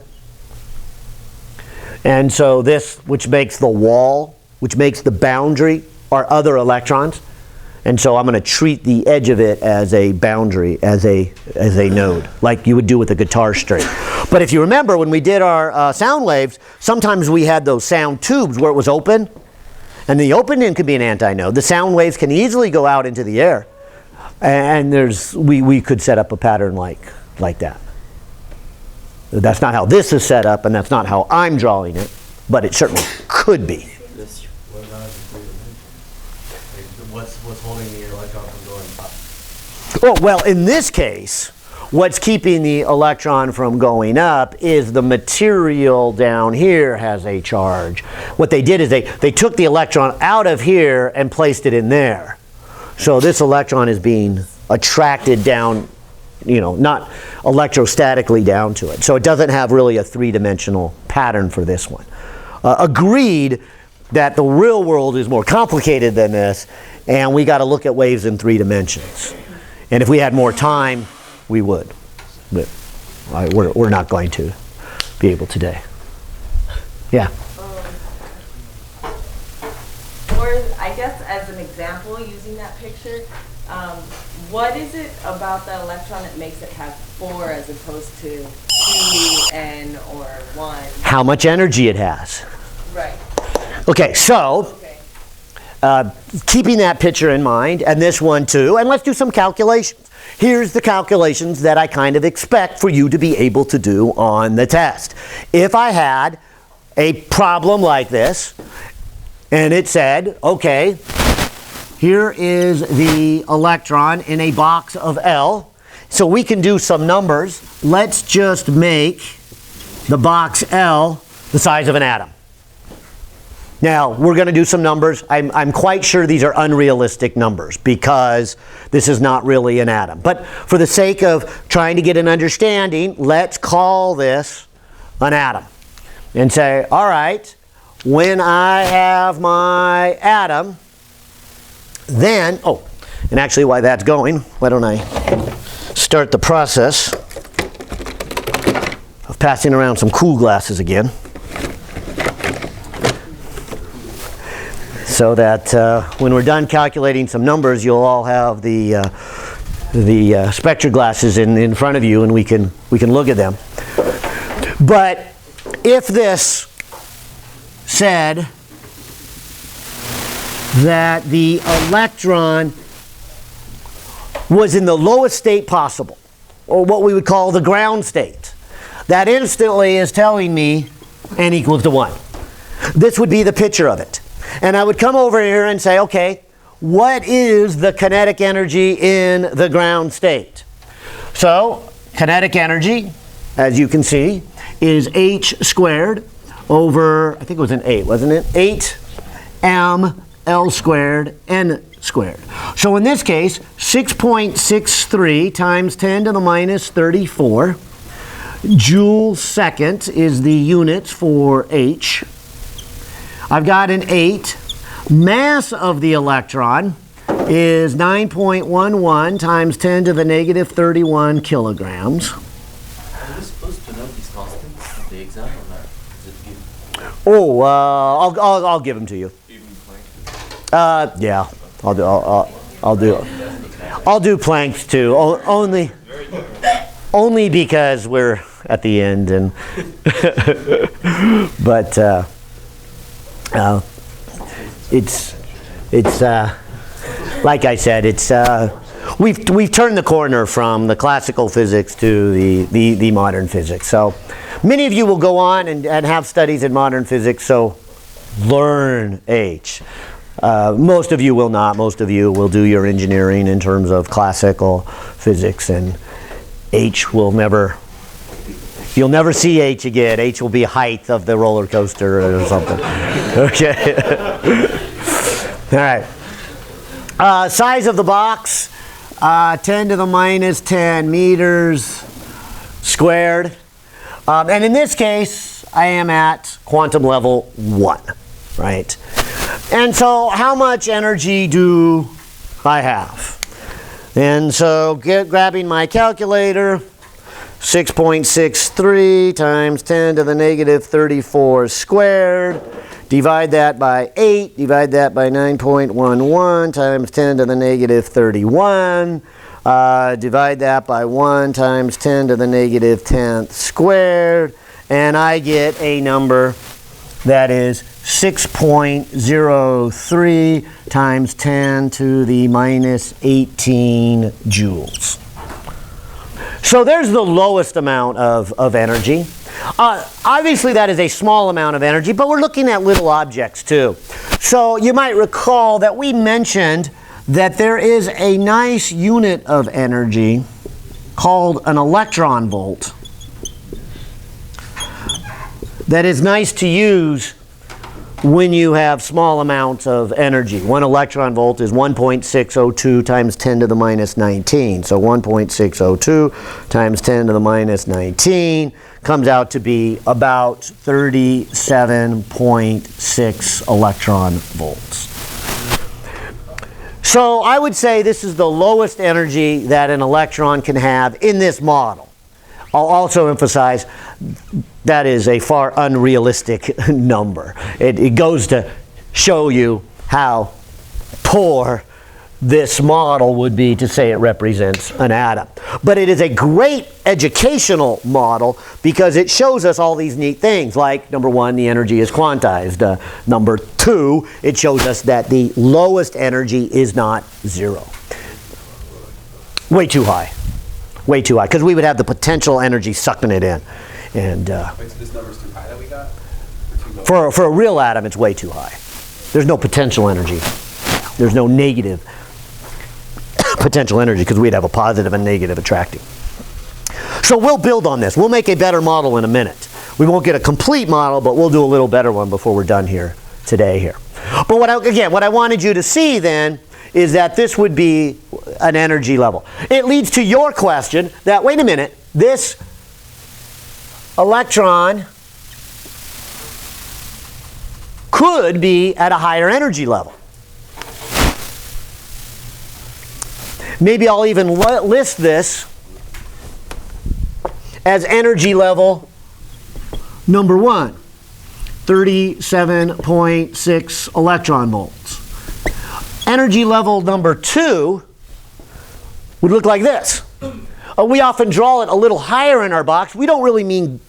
And so this, which makes the wall, which makes the boundary, are other electrons. And so I'm going to treat the edge of it as a boundary, as a node, like you would do with a guitar string. But if you remember, when we did our sound waves, sometimes we had those sound tubes where it was open. And the open end could be an antinode. The sound waves can easily go out into the air. And we could set up a pattern like that. That's not how this is set up, and that's not how I'm drawing it, but it certainly could be. What's holding the electron from going up? Oh, well, in this case, what's keeping the electron from going up is the material down here has a charge. What they did is they took the electron out of here and placed it in there. So this electron is being attracted down, not electrostatically down to it. So it doesn't have really a three-dimensional pattern for this one. Agreed that the real world is more complicated than this, and we got to look at waves in 3 dimensions. And if we had more time, we would. But we're not going to be able today. Yeah? Or I guess as an example, using that picture, what is it about the electron that makes it have 4 as opposed to 2, n, or 1? How much energy it has. Right. Okay, so keeping that picture in mind, and this one too, and let's do some calculations. Here's the calculations that I kind of expect for you to be able to do on the test. If I had a problem like this, and it said, okay, here is the electron in a box of L. So we can do some numbers. Let's just make the box L the size of an atom. Now, we're going to do some numbers. I'm quite sure these are unrealistic numbers because this is not really an atom. But for the sake of trying to get an understanding, let's call this an atom. And say, all right, when I have my atom, then, and actually while that's going, why don't I start the process of passing around some cool glasses again. So that when we're done calculating some numbers, you'll all have the spectra glasses in front of you, and we can look at them. But if this said that the electron was in the lowest state possible, or what we would call the ground state, that instantly is telling me n equals to 1. This would be the picture of it. And I would come over here and say, okay, what is the kinetic energy in the ground state? So, kinetic energy, as you can see, is h squared over, I think it was an 8, wasn't it? 8 m L squared n squared. So in this case, 6.63 times 10 to the minus 34 joule second is the units for h. I've got an 8. Mass of the electron is 9.11 times 10 to the negative 31 kilograms. Are we supposed to know these constants in the exam or not? Is it given? Oh, I'll give them to you. Yeah, I'll do Planck's too. Only because we're at the end, and but it's like I said, it's we've turned the corner from the classical physics to the modern physics. So many of you will go on and have studies in modern physics, so learn H. Most of you will not. Most of you will do your engineering in terms of classical physics, and H will never, you'll never see H again. H will be height of the roller coaster or something. Okay. All right. Size of the box, 10 to the minus 10 meters squared. And in this case, I am at quantum level 1, right? And so how much energy do I have? And so grabbing my calculator, 6.63 times 10 to the negative 34 squared. Divide that by 8, divide that by 9.11 times 10 to the negative 31. Divide that by 1 times 10 to the negative 10th squared. And I get a number that is 6.03 times 10 to the minus 18 joules. So there's the lowest amount of energy. Obviously that is a small amount of energy, but we're looking at little objects too. So you might recall that we mentioned that there is a nice unit of energy called an electron volt that is nice to use when you have small amounts of energy. 1 electron volt is 1.602 times 10 to the minus 19. So 1.602 times 10 to the minus 19 comes out to be about 37.6 electron volts. So I would say this is the lowest energy that an electron can have in this model. I'll also emphasize that is a far unrealistic number. It goes to show you how poor this model would be to say it represents an atom. But it is a great educational model because it shows us all these neat things, like number 1, the energy is quantized. Number 2, it shows us that the lowest energy is not 0. Way too high. Way too high, because we would have the potential energy sucking it in. And Wait, so this number's too high that we got? Or too low? for a real atom, it's way too high. There's no potential energy. There's no negative potential energy because we'd have a positive and negative attracting. So we'll build on this. We'll make a better model in a minute. We won't get a complete model, but we'll do a little better one before we're done here today here. But what I wanted you to see then is that this would be an energy level. It leads to your question that, wait a minute, this electron could be at a higher energy level. Maybe I'll even list this as energy level number 1, 37.6 electron volts. Energy level number 2 would look like this. We often draw it a little higher in our box. We don't really mean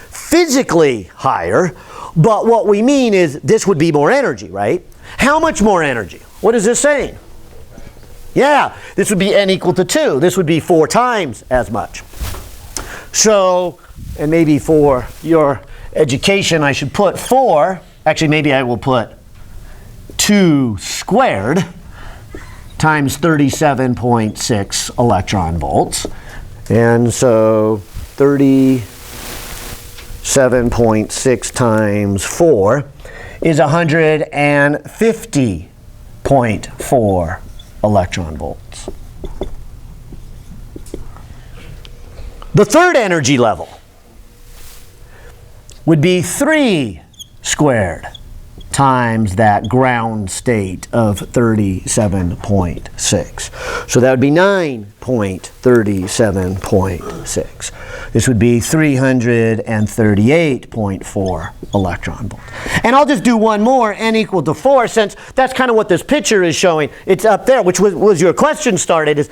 physically higher, but what we mean is this would be more energy, right? How much more energy? What is this saying? Yeah, this would be n equal to 2. This would be 4 times as much. So, and maybe for your education I should put 4, actually maybe I will put 2 squared times 37.6 electron volts. And so 37.6 times 4 is 150.4 electron volts. The third energy level would be 3 squared times that ground state of 37.6. So that would be 9.37.6. This would be 338.4 electron volts. And I'll just do one more, n equal to 4, since that's kind of what this picture is showing. It's up there, which was your question started, is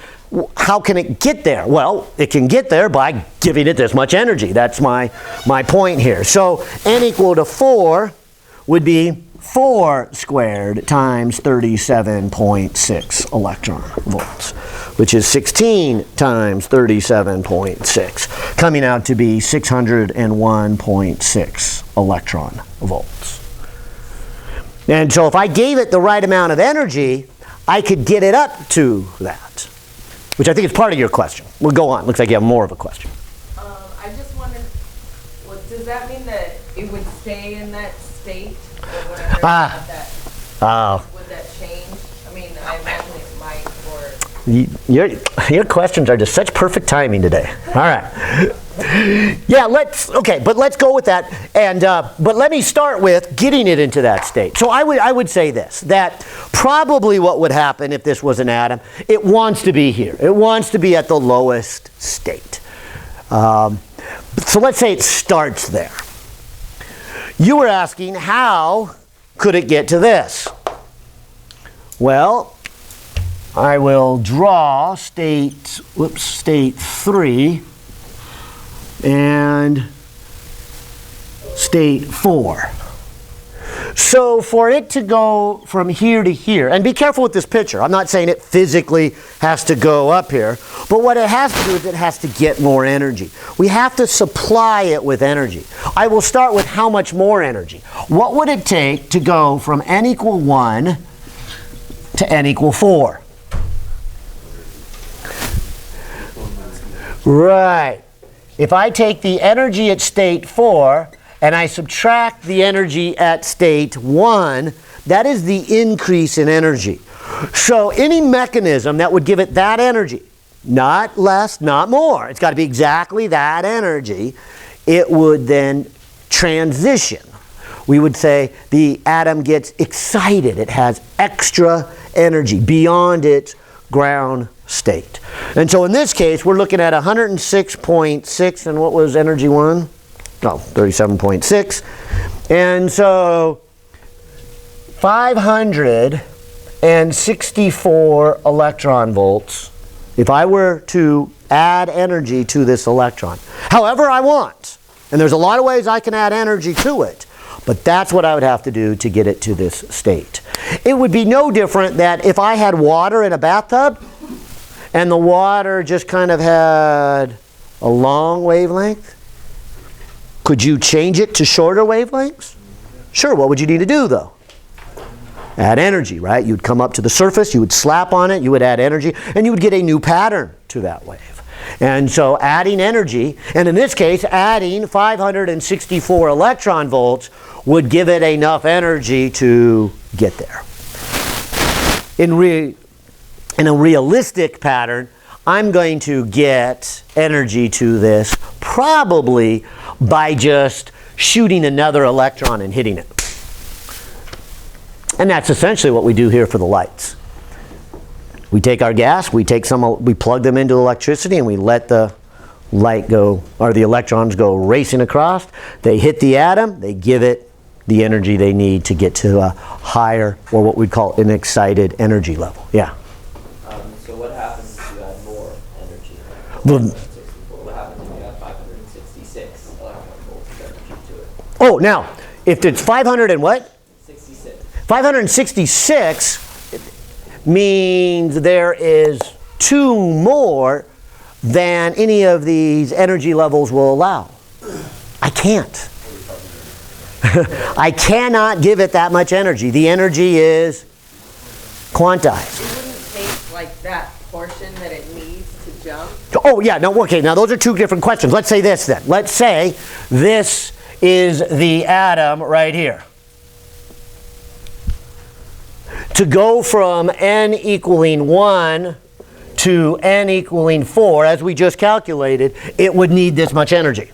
how can it get there? Well, it can get there by giving it this much energy. That's my point here. So n equal to 4 would be 4 squared times 37.6 electron volts. which is 16 times 37.6, coming out to be 601.6 electron volts. And so if I gave it the right amount of energy, I could get it up to that, which I think is part of your question. We'll go on. Looks like you have more of a question. I just wondered, does that mean that it would stay in that state or whatever? Would that change? I mean, I imagine it might, or... Your questions are just such perfect timing today. All right. Yeah, let's go with that. And but let me start with getting it into that state. So I would say this, that probably what would happen if this was an atom, it wants to be here. It wants to be at the lowest state. So let's say it starts there. You were asking, how could it get to this? Well, I will draw state 3 and state 4. So for it to go from here to here, and be careful with this picture. I'm not saying it physically has to go up here, but what it has to do is it has to get more energy. We have to supply it with energy. I will start with how much more energy. What would it take to go from n equal 1 to n equal 4? Right. If I take the energy at state 4 and I subtract the energy at state 1, that is the increase in energy. So any mechanism that would give it that energy, not less, not more, it's got to be exactly that energy, it would then transition. We would say the atom gets excited. It has extra energy beyond its ground state. And so in this case, we're looking at 106.6, and what was energy 1? Oh, 37.6. And so 564 electron volts if I were to add energy to this electron. However I want. And there's a lot of ways I can add energy to it. But that's what I would have to do to get it to this state. It would be no different that if I had water in a bathtub and the water just kind of had a long wavelength. Could you change it to shorter wavelengths? Sure. What would you need to do though? Add energy, right? You'd come up to the surface, you would slap on it, you would add energy, and you would get a new pattern to that wave. And so adding energy, and in this case adding 564 electron volts would give it enough energy to get there. In a realistic pattern, I'm going to get energy to this probably by just shooting another electron and hitting it. And that's essentially what we do here for the lights. We take our gas, we plug them into electricity, and we let the light go, or the electrons go racing across. They hit the atom, they give it the energy they need to get to a higher, or what we call an excited energy level. Yeah? So what happens if you add more energy? What happens if you add 566 electron volts of energy to it? Oh, now, if it's 500 and what? 66. 566 means there is 2 more than any of these energy levels will allow. I can't. I cannot give it that much energy. The energy is quantized. It wouldn't take like that portion that it needs to jump? Oh yeah, no, okay, now those are 2 different questions. Let's say this then. Let's say this is the atom right here. To go from n equaling 1 to n equaling 4, as we just calculated, it would need this much energy.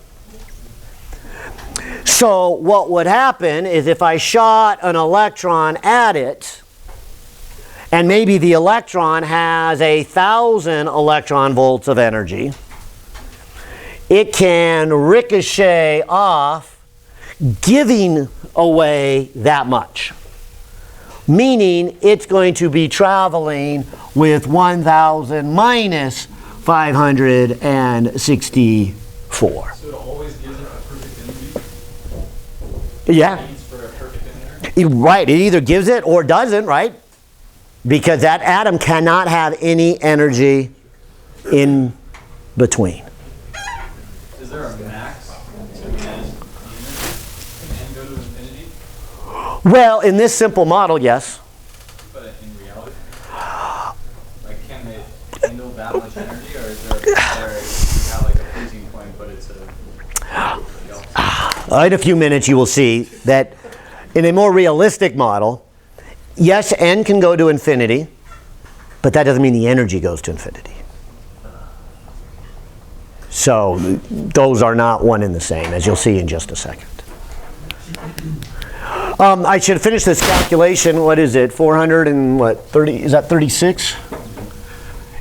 So what would happen is if I shot an electron at it, and maybe the electron has 1,000 electron volts of energy, it can ricochet off, giving away that much. Meaning it's going to be traveling with 1,000 minus 564. So it always gives it a perfect energy? Yeah. It needs for a perfect energy? Right. It either gives it or doesn't, right? because that atom cannot have any energy in between. Is there a max to manage the energy and go to infinity? Well, in this simple model, yes. But in reality, like, can they handle that much energy, or is there you have like a freezing point, but it's a In a few minutes, you will see that in a more realistic model, yes, n can go to infinity, but that doesn't mean the energy goes to infinity. So those are not one and the same, as you'll see in just a second. I should finish this calculation. What is it? 400 and what? 30? Is that 36?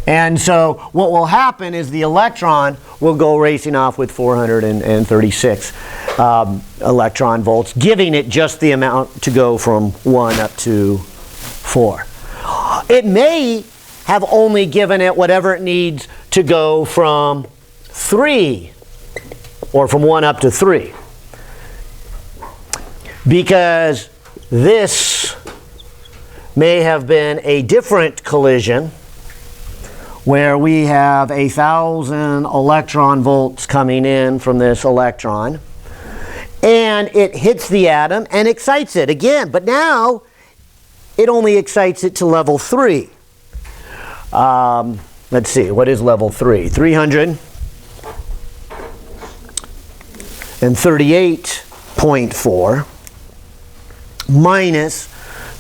And so what will happen is the electron will go racing off with 436 electron volts, giving it just the amount to go from 1 up to 4. It may have only given it whatever it needs to go from 3, or from 1 up to 3. Because this may have been a different collision where we have 1,000 electron volts coming in from this electron, and it hits the atom and excites it again, but now it only excites it to level 3. Let's see, what is level 3? 338.4 minus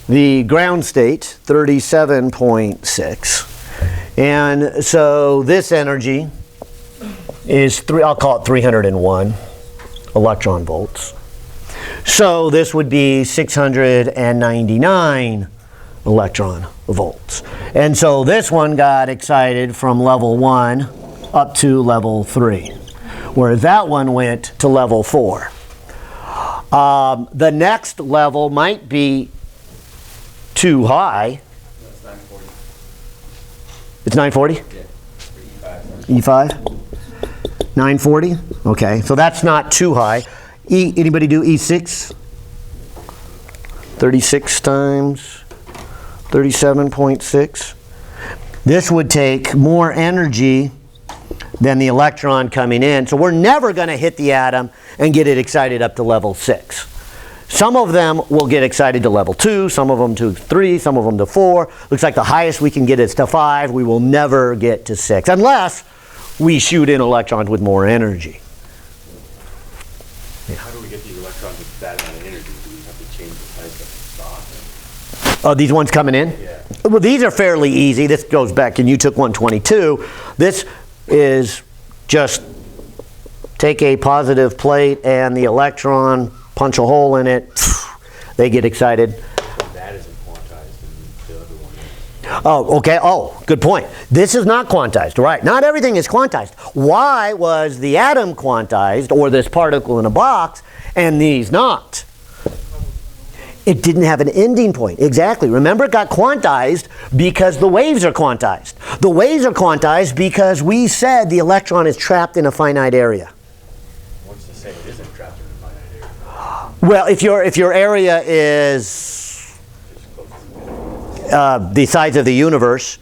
the ground state, 37.6. And so this energy is I'll call it 301 electron volts. So this would be 699 electron volts. And so this one got excited from level 1 up to level 3, whereas that one went to level 4. The next level might be too high. It's 940? Yeah, for E5? 940? Okay, so that's not too high. Anybody do E6? 36 times 37.6. This would take more energy than the electron coming in, so we're never going to hit the atom and get it excited up to level 6. Some of them will get excited to level 2, some of them to 3, some of them to 4. Looks like the highest we can get is to 5. We will never get to 6 unless we shoot in electrons with more energy. How do we get these electrons with that amount of energy? Do we have to change the size of the stock? Oh, these ones coming in? Yeah. Well, these are fairly easy. This goes back, and you took 122. This is just take a positive plate and the electron, punch a hole in it, they get excited. That isn't quantized and the other one is. Oh, okay. Oh, good point. This is not quantized, right? Not everything is quantized. Why was the atom quantized, or this particle in a box, and these not? It didn't have an ending point. Exactly. Remember, it got quantized because the waves are quantized. The waves are quantized because we said the electron is trapped in a finite area. What's to say it isn't trapped in a finite area? Well, if your area is the size of the universe,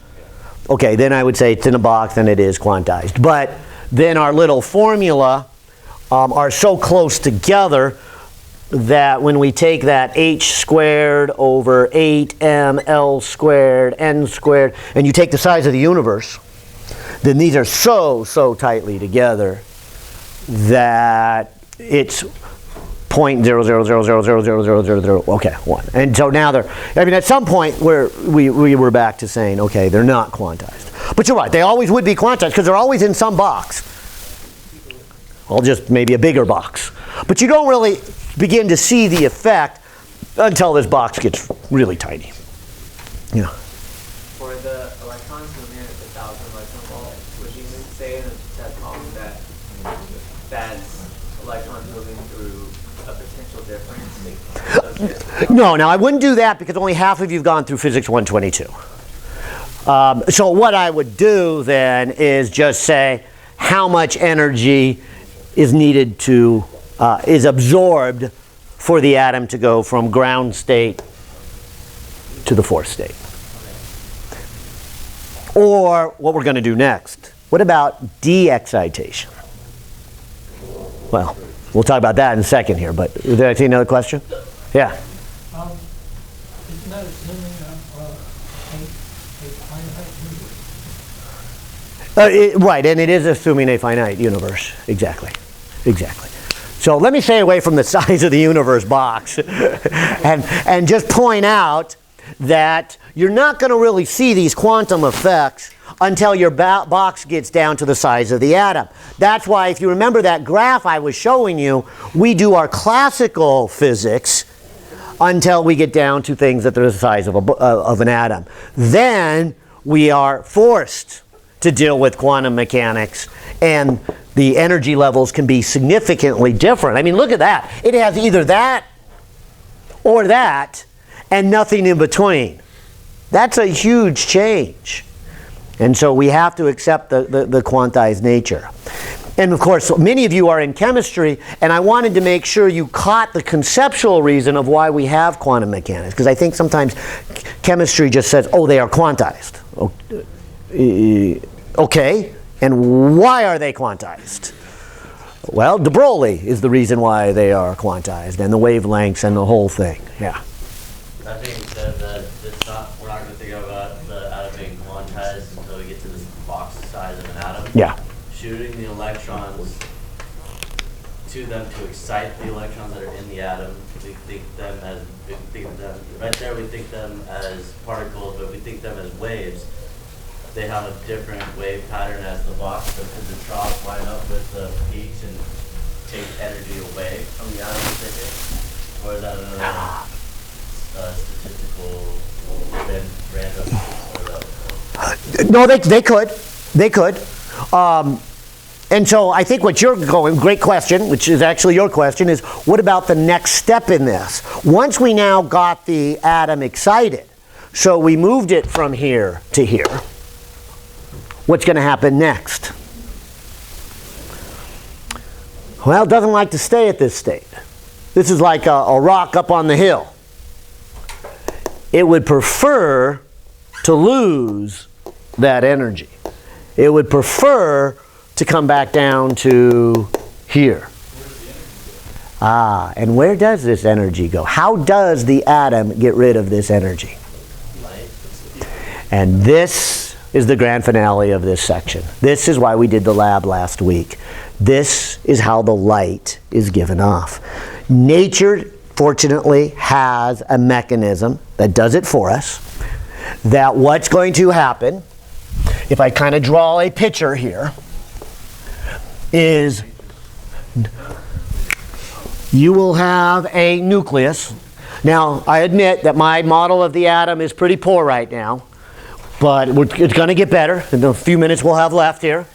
okay, then I would say it's in a box and it is quantized. But then our little formula are so close together that when we take that h squared over 8ml squared n squared, and you take the size of the universe, then these are so tightly together that it's 0.00000000, okay, 1. And so now they're, I mean, at some point we were back to saying, okay, they're not quantized. But you're right, they always would be quantized because they're always in some box. Well, just maybe a bigger box. But you don't really begin to see the effect until this box gets really tiny. Yeah. For the electrons moving at 1,000 electron volts, would you say in that problem that that's electrons moving through a potential difference? No, now I wouldn't do that because only half of you have gone through Physics 122. So what I would do then is just say how much energy is needed to, is absorbed for the atom to go from ground state to the fourth state. Or what we're going to do next. What about de-excitation? Well, we'll talk about that in a second here, but did I see another question? Yeah. Isn't that assuming a finite universe? Right, and it is assuming a finite universe. Exactly. Exactly. So let me stay away from the size of the universe box and just point out that you're not going to really see these quantum effects until your box gets down to the size of the atom. That's why, if you remember that graph I was showing you, we do our classical physics until we get down to things that are the size of an atom. Then we are forced to deal with quantum mechanics, and the energy levels can be significantly different. I mean, look at that. It has either that or that and nothing in between. That's a huge change. And so we have to accept the quantized nature. And of course, many of you are in chemistry, and I wanted to make sure you caught the conceptual reason of why we have quantum mechanics, because I think sometimes chemistry just says, oh, they are quantized. Okay, and why are they quantized? Well, de Broglie is the reason why they are quantized, and the wavelengths and the whole thing. Yeah. That being said, that it's not, we're not going to think about the atom being quantized until we get to this box size of an atom. Yeah. Shooting the electrons to them to excite the electrons that are in the atom. We think them right there. We think them as particles, but we think them as waves. They have a different wave pattern as the box. So could the troughs line up with the peaks and take energy away from the atom thicket? Or is that another statistical random? No, they could. They could. And so I think what you're going, great question, which is actually your question, is what about the next step in this? Once we now got the atom excited, so we moved it from here to here, what's going to happen next? Well, it doesn't like to stay at this state. This is like a rock up on the hill. It would prefer to lose that energy. It would prefer to come back down to here. And where does this energy go? How does the atom get rid of this energy? And this is the grand finale of this section. This is why we did the lab last week. This is how the light is given off. Nature, fortunately, has a mechanism that does it for us. That what's going to happen, if I kind of draw a picture here, is you will have a nucleus. Now, I admit that my model of the atom is pretty poor right now, but it's going to get better in the few minutes we'll have left here.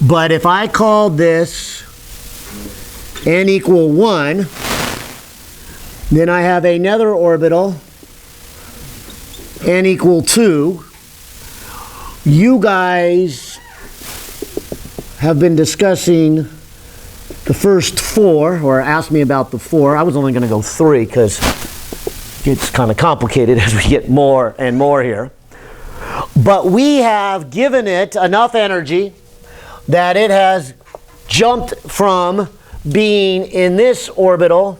But if I called this n equal 1, then I have another orbital, n equal 2. You guys have been discussing the first 4, or asked me about the 4. I was only going to go 3 because it's kind of complicated as we get more and more here. But we have given it enough energy that it has jumped from being in this orbital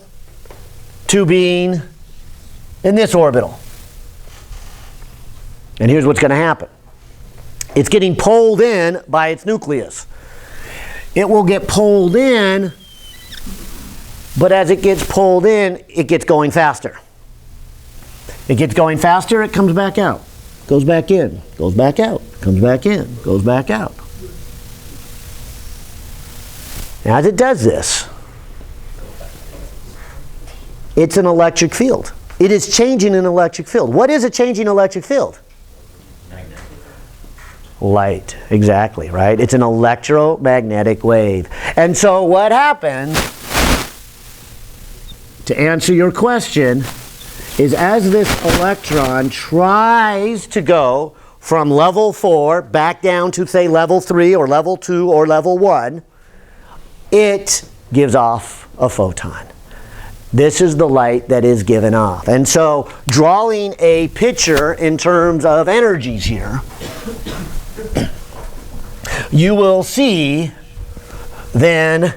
to being in this orbital. And here's what's going to happen. It's getting pulled in by its nucleus. It will get pulled in, but as it gets pulled in, it gets going faster. It gets going faster, it comes back out. Goes back in, goes back out, comes back in, goes back out. As it does this, it's an electric field. It is changing an electric field. What is a changing electric field? Light, exactly, right? It's an electromagnetic wave. And so what happens, to answer your question, is as this electron tries to go from level 4 back down to, say, level 3 or level 2 or level 1, it gives off a photon. This is the light that is given off. And so drawing a picture in terms of energies here, you will see then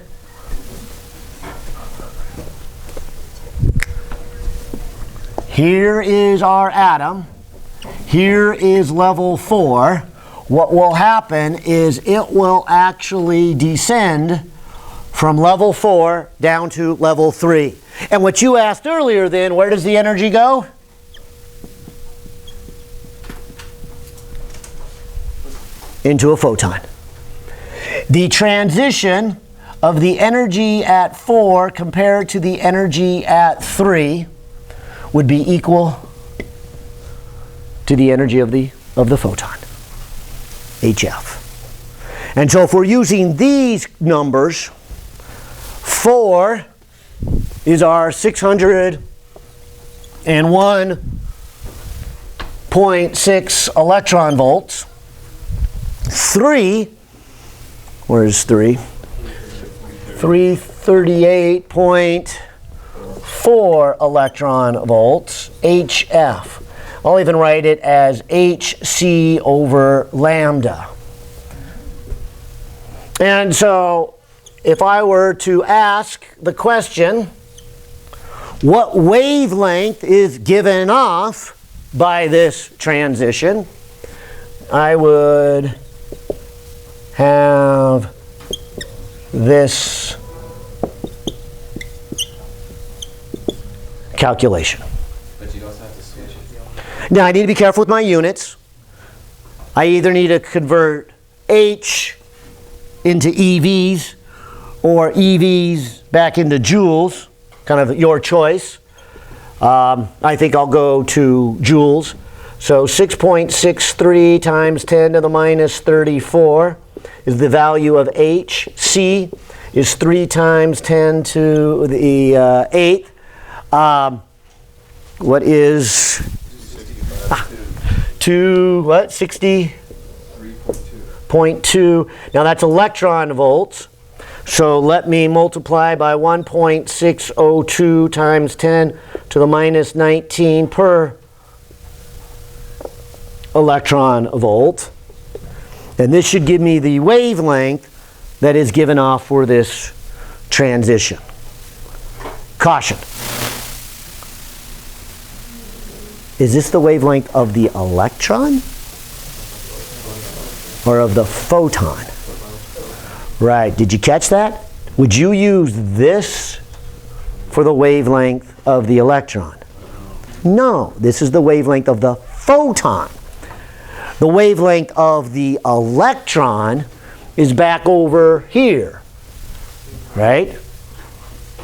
here is our atom. Here is level 4. What will happen is it will actually descend from level 4 down to level 3. And what you asked earlier then, where does the energy go? Into a photon. The transition of the energy at 4 compared to the energy at 3 would be equal to the energy of the photon, HF. And so if we're using these numbers, 4 is our 601.6 electron volts. 3, where's 3? 338.4 electron volts, HF. I'll even write it as HC over lambda. And so if I were to ask the question, what wavelength is given off by this transition, I would have this calculation. But you also have to switch it. Now I need to be careful with my units. I either need to convert H into EVs or EVs back into joules, kind of your choice. I think I'll go to joules. So 6.63 times 10 to the minus 34 is the value of H. C is 3 times 10 to the 8th. What is 60.2. Now that's electron volts. So let me multiply by 1.602 times 10 to the minus 19 per electron volt. And this should give me the wavelength that is given off for this transition. Caution. Is this the wavelength of the electron or of the photon? Right, did you catch that? Would you use this for the wavelength of the electron? No, this is the wavelength of the photon. The wavelength of the electron is back over here, right?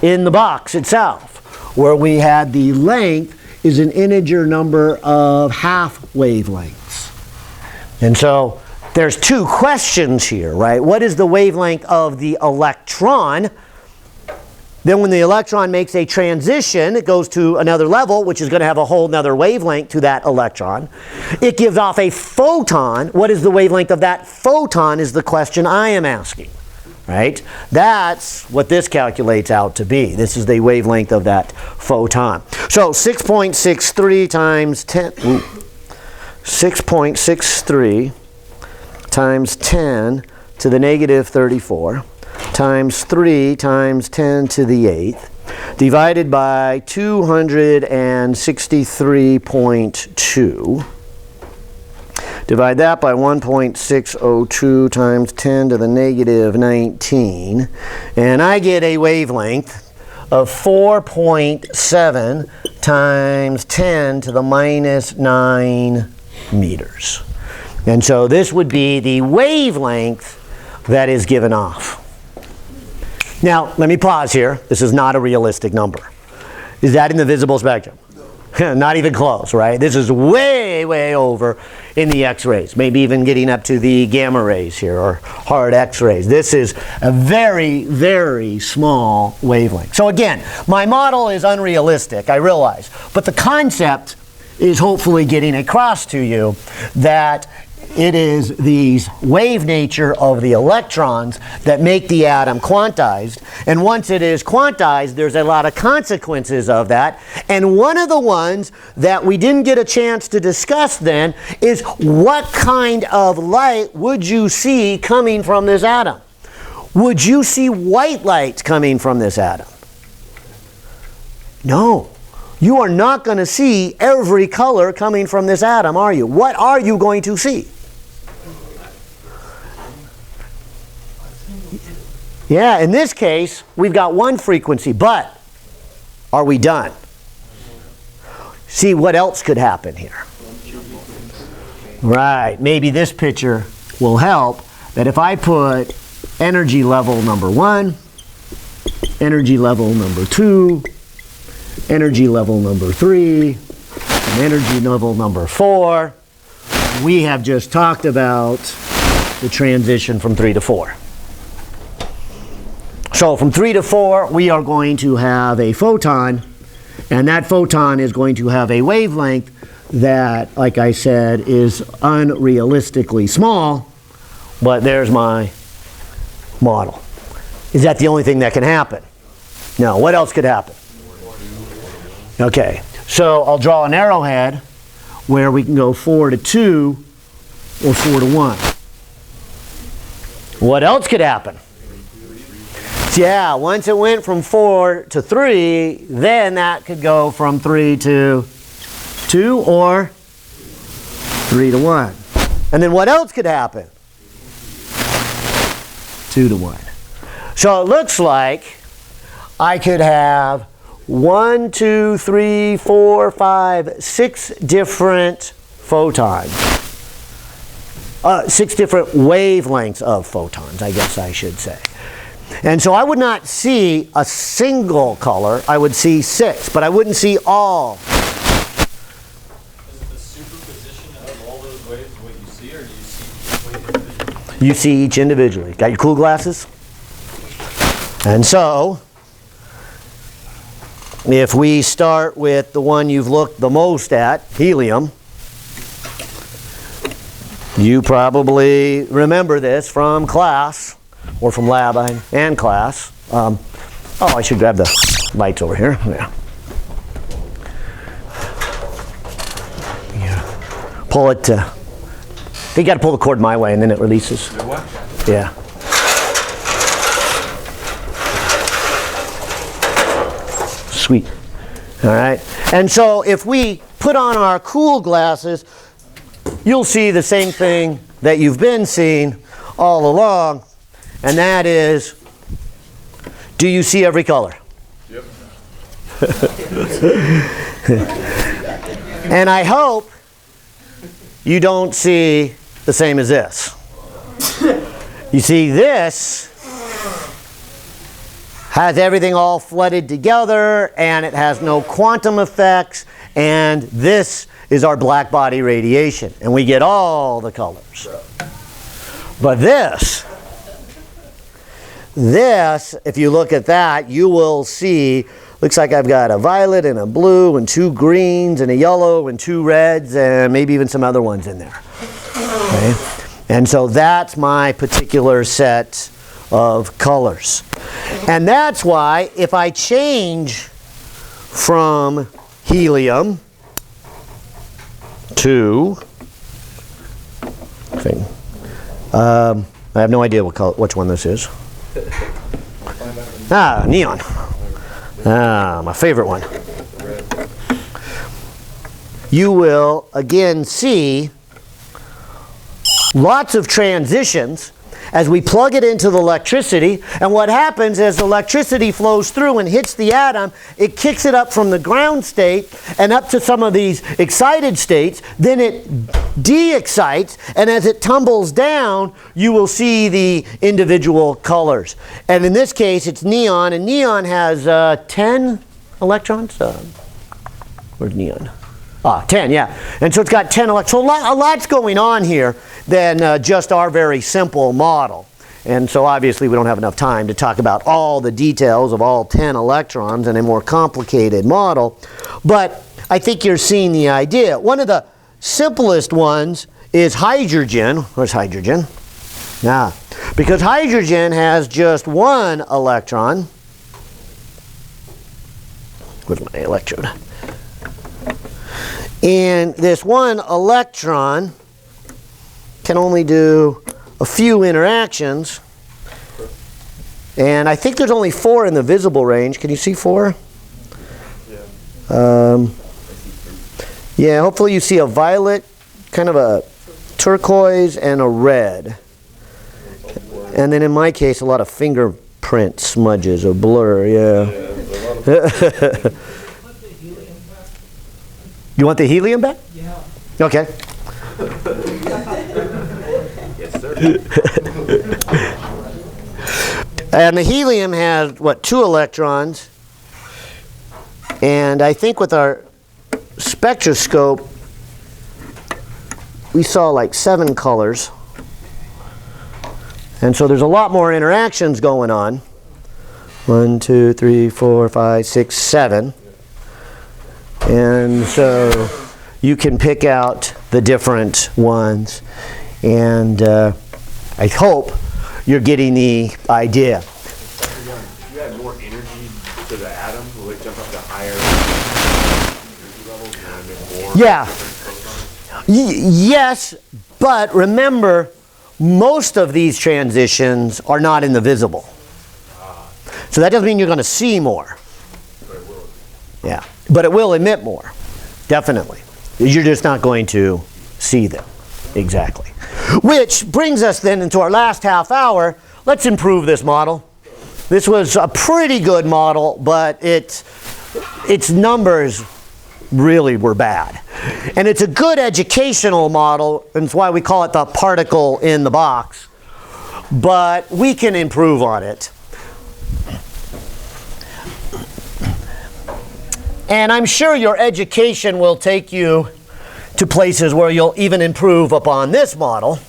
In the box itself, where we had the length is an integer number of half wavelengths. And so there's two questions here, right? What is the wavelength of the electron? Then when the electron makes a transition, it goes to another level, which is going to have a whole nother wavelength to that electron. It gives off a photon. What is the wavelength of that photon is the question I am asking, right? That's what this calculates out to be. This is the wavelength of that photon. So 6.63 times 10, 6.63 times 10 to the negative 34 times 3 times 10 to the 8th divided by 263.2. Divide that by 1.602 times 10 to the negative 19. And I get a wavelength of 4.7 times 10 to the minus 9 meters. And so this would be the wavelength that is given off. Now, let me pause here. This is not a realistic number. Is that in the visible spectrum? Not even close, right? This is way, way over in the X-rays, maybe even getting up to the gamma rays here, or hard X-rays. This is a very, very small wavelength. So again, my model is unrealistic, I realize, but the concept is hopefully getting across to you that it is the wave nature of the electrons that make the atom quantized. And once it is quantized, there's a lot of consequences of that. And one of the ones that we didn't get a chance to discuss then is what kind of light would you see coming from this atom? Would you see white light coming from this atom? No. You are not going to see every color coming from this atom, are you? What are you going to see? Yeah, in this case, we've got one frequency, but are we done? See, what else could happen here? Right, maybe this picture will help, that if I put energy level number 1, energy level number 2, energy level number 3, and energy level number 4, we have just talked about the transition from 3 to 4. So from 3 to 4, we are going to have a photon, and that photon is going to have a wavelength that, like I said, is unrealistically small, but there's my model. Is that the only thing that can happen? No. What else could happen? Okay, so I'll draw an arrowhead where we can go 4 to 2 or 4 to 1. What else could happen? Yeah, once it went from 4 to 3, then that could go from 3 to 2 or 3 to 1. And then what else could happen? 2 to 1. So it looks like I could have 1, 2, 3, 4, 5, 6 different photons. 6 different wavelengths of photons, I guess I should say. And so I would not see a single color. I would see 6, but I wouldn't see all. Is the superposition of all those waves what you see, or do you see each wave individually? You see each individually. Got your cool glasses? And so, if we start with the one you've looked the most at, helium, you probably remember this from class, or from lab and class. Oh, I should grab the lights over here. Yeah. Pull it. You got to pull the cord my way, and then it releases. Yeah. Sweet. All right. And so if we put on our cool glasses, you'll see the same thing that you've been seeing all along. And that is, do you see every color? Yep. And I hope you don't see the same as this. You see, this has everything all flooded together, and it has no quantum effects, and this is our black body radiation, and we get all the colors. But this, if you look at that, you will see, looks like I've got a violet and a blue and 2 greens and a yellow and 2 reds and maybe even some other ones in there. Okay? And so that's my particular set of colors. And that's why if I change from helium to I have no idea which one this is. Neon. My favorite one. You will again see lots of transitions as we plug it into the electricity, and what happens is the electricity flows through and hits the atom, it kicks it up from the ground state and up to some of these excited states, then it de-excites, and as it tumbles down, you will see the individual colors. And in this case, it's neon, and neon has 10 electrons. Where's neon? 10, yeah. And so it's got 10 electrons. So a lot's going on here than just our very simple model. And so obviously we don't have enough time to talk about all the details of all 10 electrons in a more complicated model. But I think you're seeing the idea. One of the simplest ones is hydrogen. Where's hydrogen? Yeah, because hydrogen has just one electron. Where's my electrode? And this one electron can only do a few interactions. And I think there's only 4 in the visible range. Can you see 4? Yeah, hopefully you see a violet, kind of a turquoise, and a red. And then in my case, a lot of fingerprint smudges or blur, yeah. You want the helium back? Yeah. Okay. Yes, sir. And the helium has, what, 2 electrons. And I think with our spectroscope, we saw like 7 colors. And so there's a lot more interactions going on. 1, 2, 3, 4, 5, 6, 7. And so you can pick out the different ones. And I hope you're getting the idea. You add more energy to the atom, will it jump up to higher energy levels and emit more Yeah. different photons? Yes, but remember, most of these transitions are not in the visible. So that doesn't mean you're going to see more. Yeah, but it will emit more, definitely. You're just not going to see them, exactly. Which brings us then into our last half hour. Let's improve this model. This was a pretty good model, but its numbers really were bad. And it's a good educational model, and it's why we call it the particle in the box. But we can improve on it. And I'm sure your education will take you to places where you'll even improve upon this model.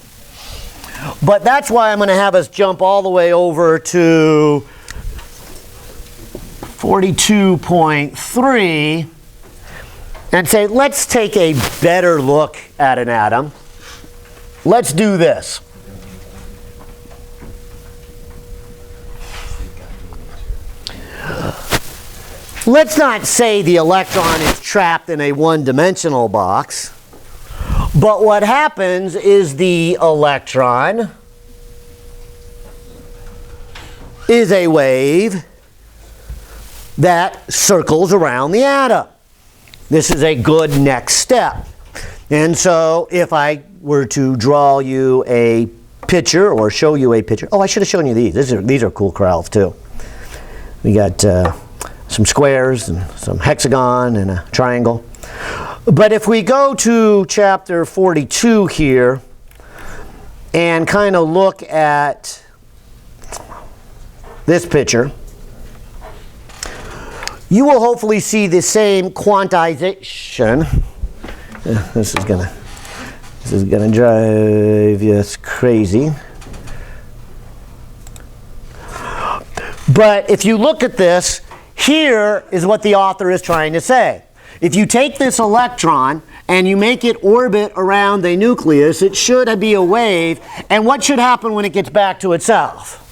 But that's why I'm going to have us jump all the way over to 42.3 and say, let's take a better look at an atom. Let's do this. Let's not say the electron is trapped in a one-dimensional box, but what happens is the electron is a wave that circles around the atom. This is a good next step. And so if I were to draw you a picture or show you a picture, oh, I should have shown you these. These are cool corrals too. We got some squares and some hexagon and a triangle. But if we go to chapter 42 here and kind of look at this picture, you will hopefully see the same quantization. This is gonna drive you crazy. But if you look at this, here is what the author is trying to say. If you take this electron and you make it orbit around the nucleus, it should be a wave. And what should happen when it gets back to itself?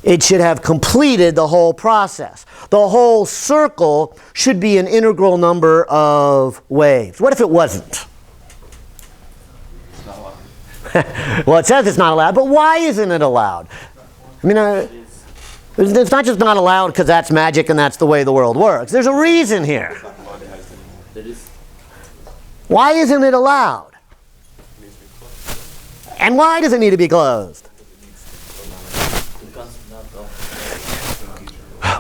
It should have completed the whole process. The whole circle should be an integral number of waves. What if it wasn't? It's not allowed. Well, it says it's not allowed, but why isn't it allowed? I mean, it's not just not allowed because that's magic and that's the way the world works. There's a reason here. Why isn't it allowed? And why does it need to be closed?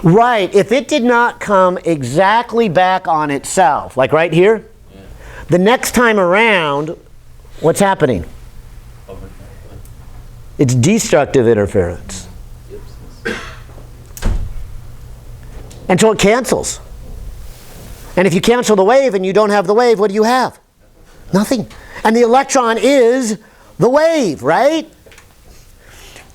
Right, if it did not come exactly back on itself, like right here, the next time around, what's happening? It's destructive interference. And so it cancels. And if you cancel the wave and you don't have the wave, what do you have? Nothing. And the electron is the wave, right?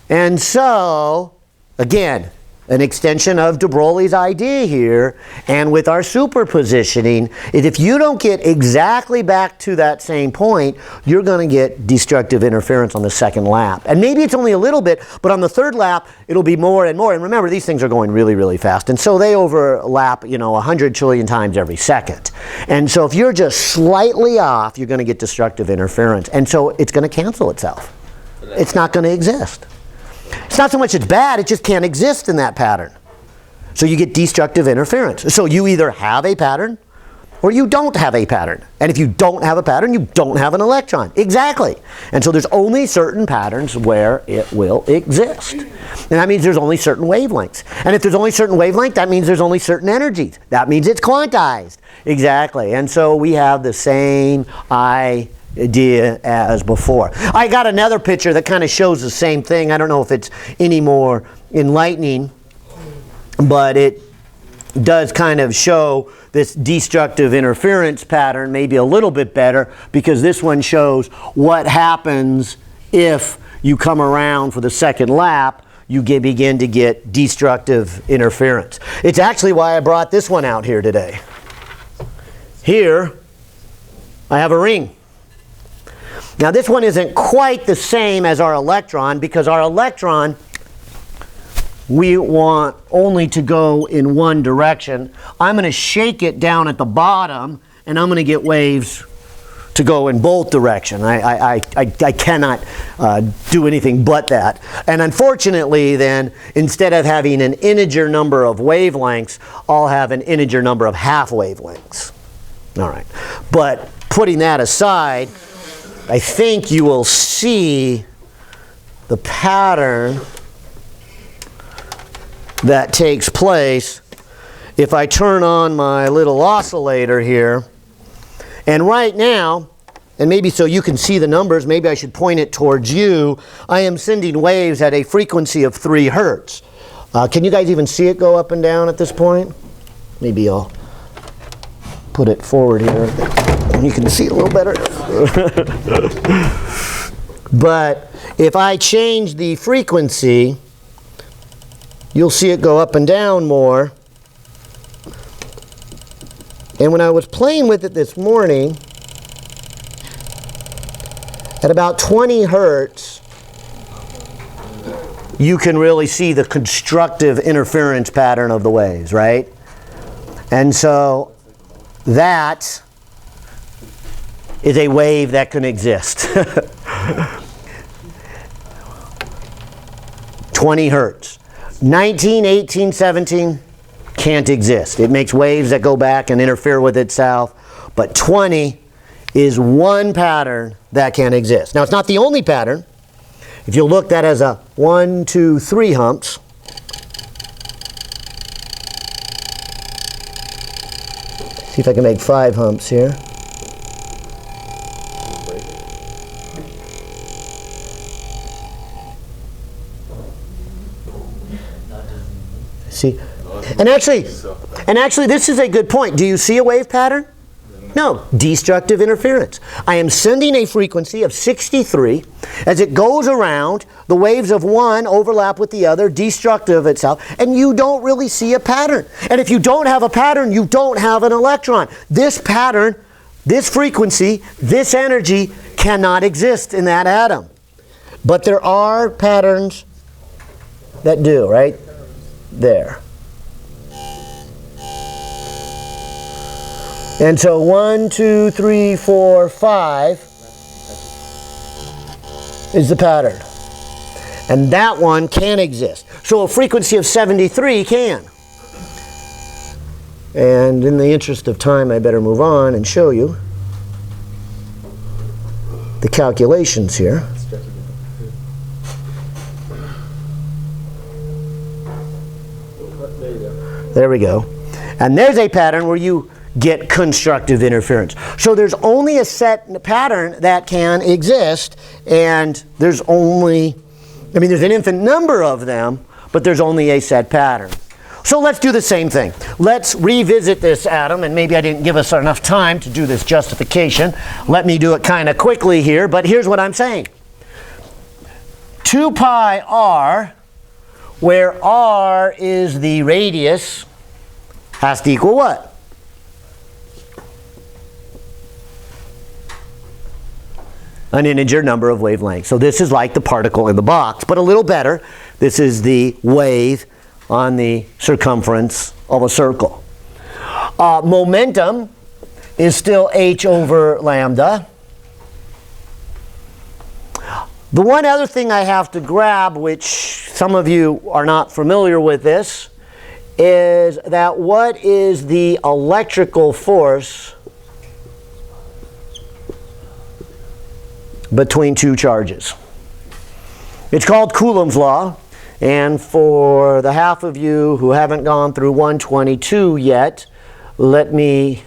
And so, again, an extension of de Broglie's idea here, and with our superpositioning, is if you don't get exactly back to that same point, you're going to get destructive interference on the second lap. And maybe it's only a little bit, but on the third lap, it'll be more and more. And remember, these things are going really, really fast. And so they overlap, 100 trillion times every second. And so if you're just slightly off, you're going to get destructive interference. And so it's going to cancel itself. It's not going to exist. It's not so much it's bad, it just can't exist in that pattern. So you get destructive interference. So you either have a pattern or you don't have a pattern. And if you don't have a pattern, you don't have an electron. Exactly. And so there's only certain patterns where it will exist. And that means there's only certain wavelengths. And if there's only certain wavelength, that means there's only certain energies. That means it's quantized. Exactly. And so we have the same idea as before. I got another picture that kind of shows the same thing. I don't know if it's any more enlightening, but it does kind of show this destructive interference pattern maybe a little bit better, because this one shows what happens if you come around for the second lap. You begin to get destructive interference. It's actually why I brought this one out here today. Here I have a ring. Now this one isn't quite the same as our electron, because our electron we want only to go in one direction. I'm going to shake it down at the bottom, and I'm going to get waves to go in both directions. I cannot do anything but that. And unfortunately then, instead of having an integer number of wavelengths, I'll have an integer number of half wavelengths. All right. But putting that aside, I think you will see the pattern that takes place if I turn on my little oscillator here. And right now, and maybe so you can see the numbers, maybe I should point it towards you, I am sending waves at a frequency of 3 hertz. Can you guys even see it go up and down at this point? Maybe I'll put it forward here and you can see it a little better. But if I change the frequency, you'll see it go up and down more. And when I was playing with it this morning, at about 20 hertz, you can really see the constructive interference pattern of the waves, right? And so that is a wave that can exist. 20 hertz. 19, 18, 17 can't exist. It makes waves that go back and interfere with itself. But 20 is one pattern that can exist. Now, it's not the only pattern. If you look, that as a 1, 2, 3 humps. See if I can make 5 humps here. See? And actually, this is a good point. Do you see a wave pattern? No. Destructive interference. I am sending a frequency of 63. As it goes around, the waves of one overlap with the other, destructive itself, and you don't really see a pattern. And if you don't have a pattern, you don't have an electron. This pattern, this frequency, this energy cannot exist in that atom. But there are patterns that do, right? There. And so 1, 2, 3, 4, 5 is the pattern. And that one can exist. So a frequency of 73 can. And in the interest of time, I better move on and show you the calculations here. There we go. And there's a pattern where you get constructive interference. So there's only a set pattern that can exist, and there's only, there's an infinite number of them, but there's only a set pattern. So let's do the same thing. Let's revisit this atom, and maybe I didn't give us enough time to do this justification. Let me do it kind of quickly here, but here's what I'm saying. 2 pi r where r is the radius, has to equal what? An integer number of wavelengths. So this is like the particle in the box, but a little better. This is the wave on the circumference of a circle. Momentum is still h over lambda. The one other thing I have to grab, which some of you are not familiar with this, is that what is the electrical force between two charges? It's called Coulomb's law, and for the half of you who haven't gone through 122 yet, let me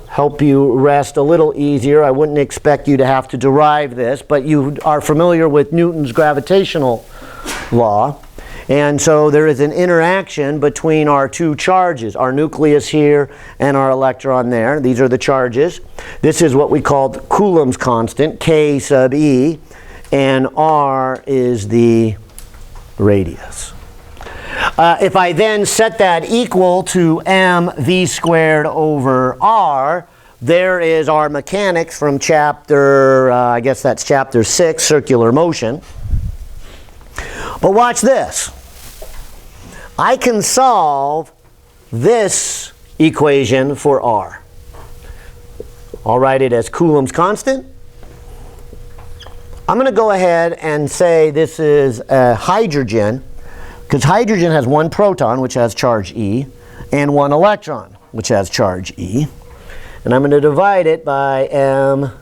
help you rest a little easier. I wouldn't expect you to have to derive this, but you are familiar with Newton's gravitational law. And so there is an interaction between our two charges, our nucleus here and our electron there. These are the charges. This is what we called Coulomb's constant, K sub E, and R is the radius. If I then set that equal to mv squared over r, there is our mechanics from chapter, I guess that's chapter 6, circular motion. But watch this. I can solve this equation for r. I'll write it as Coulomb's constant. I'm going to go ahead and say this is a hydrogen, because hydrogen has one proton, which has charge E, and one electron, which has charge E. And I'm going to divide it by mv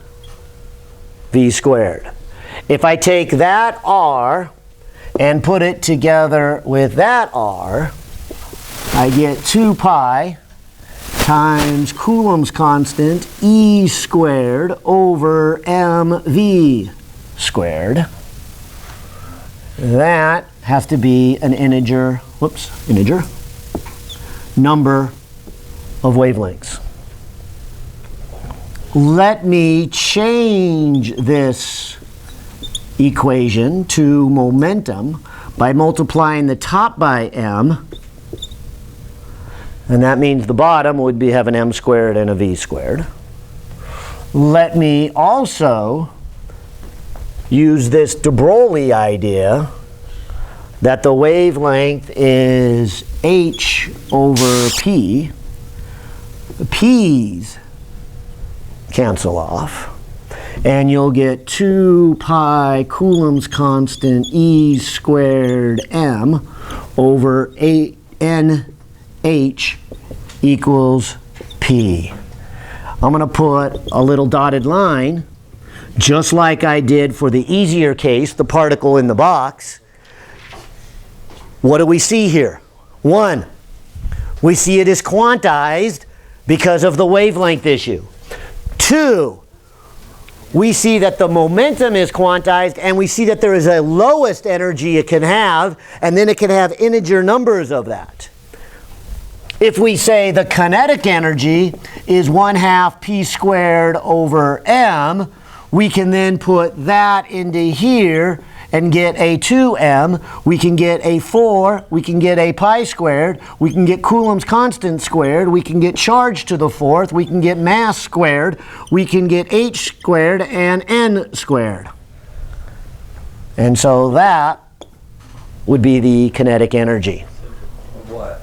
squared. If I take that r and put it together with that r, I get 2 pi times Coulomb's constant E squared over mv squared. That has to be an integer number of wavelengths. Let me change this equation to momentum by multiplying the top by m, and that means the bottom would have an m squared and a v squared. Let me also use this de Broglie idea that the wavelength is h over p. The p's cancel off, and you'll get 2 pi Coulomb's constant E squared m over nh equals p. I'm going to put a little dotted line, just like I did for the easier case, the particle in the box. What do we see here? 1, we see it is quantized because of the wavelength issue. 2, we see that the momentum is quantized, and we see that there is a lowest energy it can have, and then it can have integer numbers of that. If we say the kinetic energy is 1/2 p squared over m, we can then put that into here and get a 2m, we can get a 4, we can get a pi squared, we can get Coulomb's constant squared, we can get charge to the 4th, we can get mass squared, we can get h squared and n squared. And so that would be the kinetic energy What?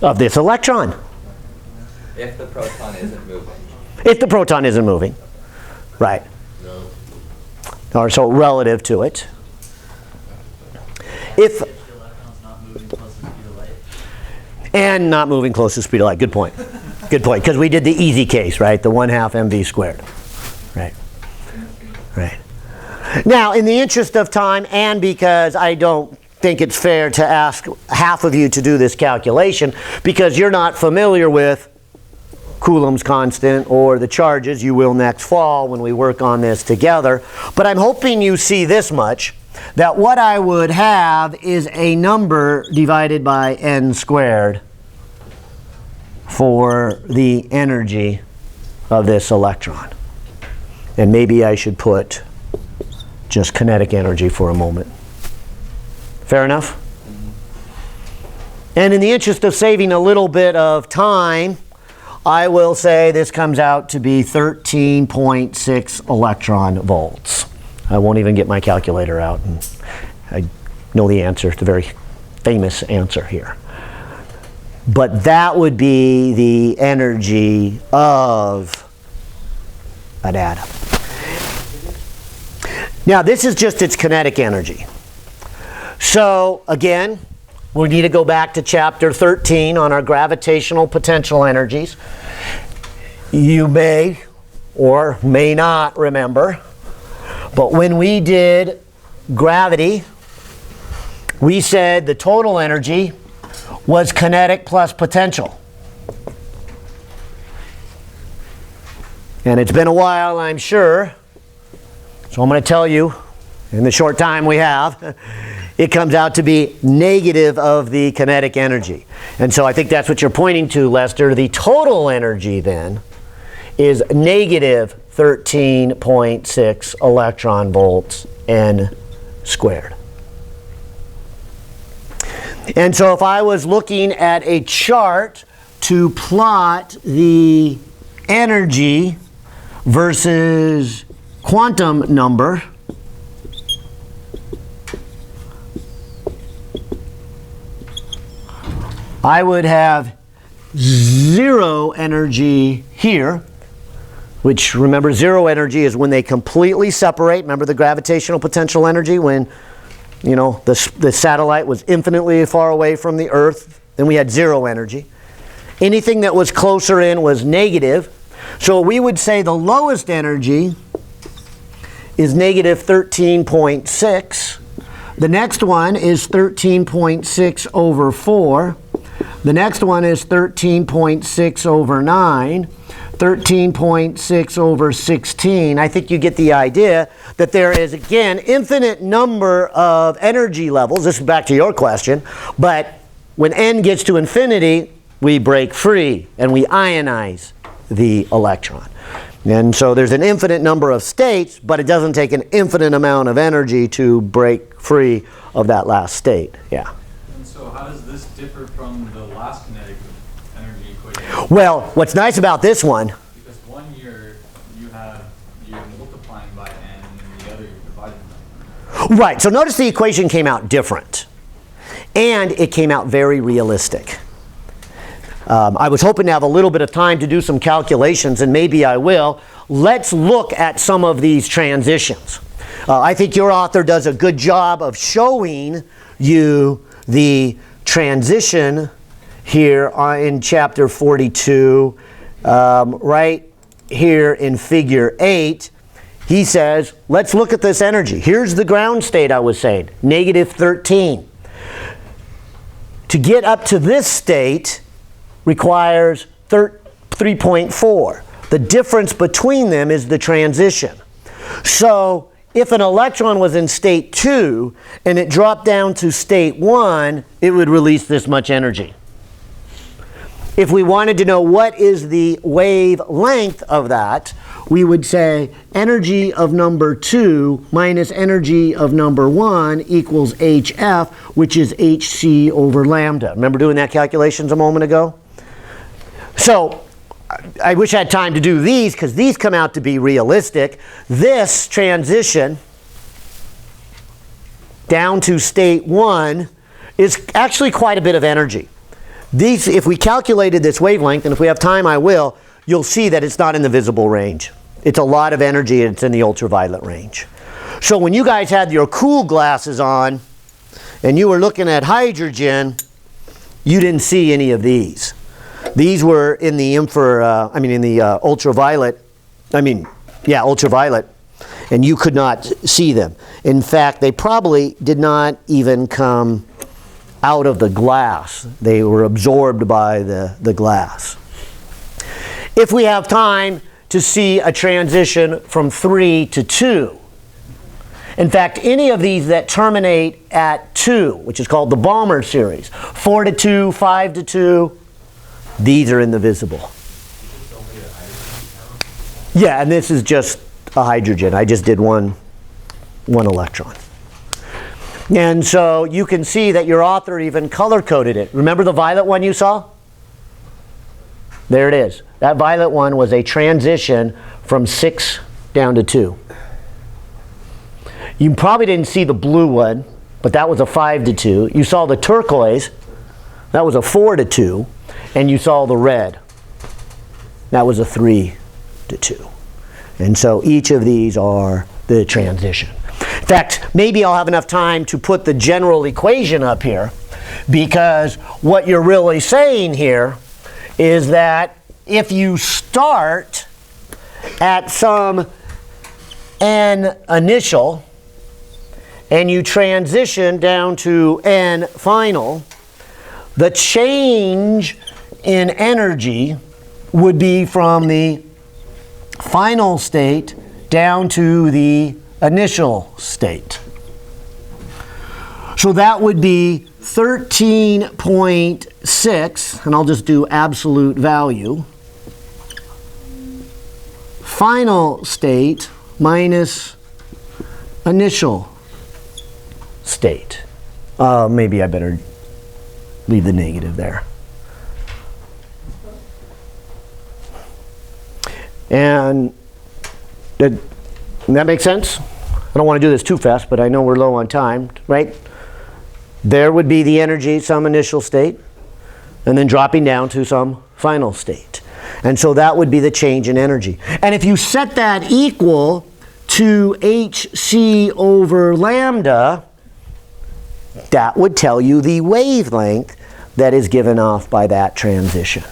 of this electron. If the proton isn't moving. If the proton isn't moving, right. Or so relative to it. If The electron's not moving close to the speed of light. and not moving close to the speed of light. Good point. Good point. Because we did the easy case, right? The 1/2 mv squared. Right. Right. Now, in the interest of time, and because I don't think it's fair to ask half of you to do this calculation, because you're not familiar with Coulomb's constant or the charges, you will next fall when we work on this together. But I'm hoping you see this much, that what I would have is a number divided by n squared for the energy of this electron. And maybe I should put just kinetic energy for a moment. Fair enough? And in the interest of saving a little bit of time, I will say this comes out to be 13.6 electron volts. I won't even get my calculator out. And I know the answer. It's a very famous answer here. But that would be the energy of an atom. Now, this is just its kinetic energy. So, again, we need to go back to chapter 13 on our gravitational potential energies. You may or may not remember, but when we did gravity, we said the total energy was kinetic plus potential. And it's been a while, I'm sure, so I'm going to tell you in the short time we have, it comes out to be negative of the kinetic energy. And so I think that's what you're pointing to, Lester. The total energy then is negative 13.6 electron volts N squared. And so if I was looking at a chart to plot the energy versus quantum number, I would have zero energy here, which, remember, zero energy is when they completely separate. Remember the gravitational potential energy when, you know, the satellite was infinitely far away from the Earth? Then we had zero energy. Anything that was closer in was negative. So we would say the lowest energy is negative 13.6. The next one is 13.6 over 4. The next one is 13.6 over 9, 13.6 over 16. I think you get the idea that there is, again, infinite number of energy levels. This is back to your question. But when n gets to infinity, we break free and we ionize the electron. And so there's an infinite number of states, but it doesn't take an infinite amount of energy to break free of that last state. Yeah. And so how does this differ from the last kinetic energy equation? Well, what's nice about this one, Because one you're multiplying by n, and the other you're dividing by n. right, so notice the equation came out different. And it came out very realistic. I was hoping to have a little bit of time to do some calculations, and maybe I will. Let's look at some of these transitions. I think your author does a good job of showing you the transition here in chapter 42, right here in figure 8. He says, let's look at this energy. Here's the ground state I was saying, negative 13. To get up to this state requires 3.4. The difference between them is the transition. So if an electron was in state 2 and it dropped down to state 1, it would release this much energy. If we wanted to know what is the wavelength of that, we would say energy of number 2 minus energy of number 1 equals HF, which is HC over lambda. Remember doing that calculations a moment ago? So I wish I had time to do these because these come out to be realistic. This transition down to state 1 is actually quite a bit of energy. These, if we calculated this wavelength, and if we have time I will, you'll see that it's not in the visible range. It's a lot of energy and it's in the ultraviolet range. So when you guys had your cool glasses on and you were looking at hydrogen, you didn't see any of these. These were in the ultraviolet, ultraviolet, and you could not see them. In fact, they probably did not even come out of the glass. They were absorbed by the glass. If we have time to see a transition from 3 to 2, in fact, any of these that terminate at 2, which is called the Balmer series, 4 to 2, 5 to 2, these are in the visible. Yeah, and this is just a hydrogen. I just did one electron. And so you can see that your author even color-coded it. Remember the violet one you saw? There it is. That violet one was a transition from 6 down to 2. You probably didn't see the blue one, but that was a 5 to 2. You saw the turquoise, that was a 4 to 2. And you saw the red, that was a 3 to 2. And so each of these are the transition. In fact, maybe I'll have enough time to put the general equation up here, because what you're really saying here is that if you start at some n initial and you transition down to n final, the change in energy would be from the final state down to the initial state. So that would be 13.6, and I'll just do absolute value, final state minus initial state. Maybe I better leave the negative there. And that makes sense? I don't want to do this too fast, but I know we're low on time, right? There would be the energy, some initial state, and then dropping down to some final state. And so that would be the change in energy. And if you set that equal to hc over lambda, that would tell you the wavelength that is given off by that transition.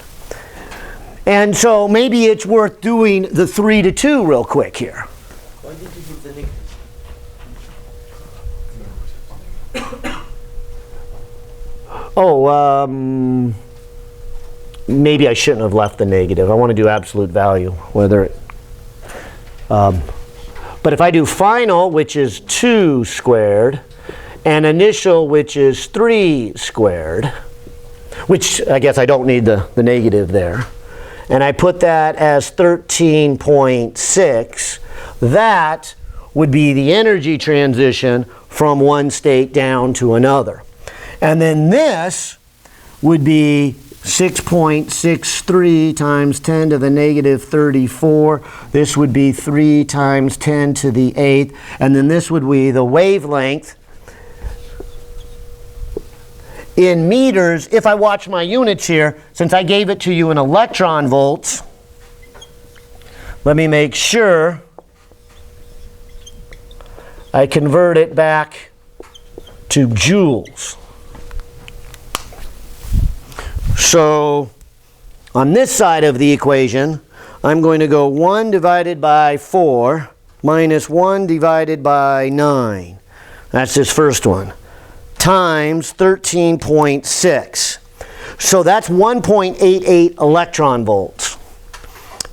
And so maybe it's worth doing the 3 to 2 real quick here. Why did you put the negative? Oh, maybe I shouldn't have left the negative. I want to do absolute value, whether it, but if I do final, which is 2 squared, and initial, which is 3 squared, which I guess I don't need the negative there, and I put that as 13.6, that would be the energy transition from one state down to another. And then this would be 6.63 times 10 to the negative 34. This would be 3 times 10 to the 8th. And then this would be the wavelength in meters. If I watch my units here, since I gave it to you in electron volts, let me make sure I convert it back to joules. So on this side of the equation, I'm going to go 1 divided by 4 minus 1 divided by 9. That's this first one. Times 13.6. So that's 1.88 electron volts.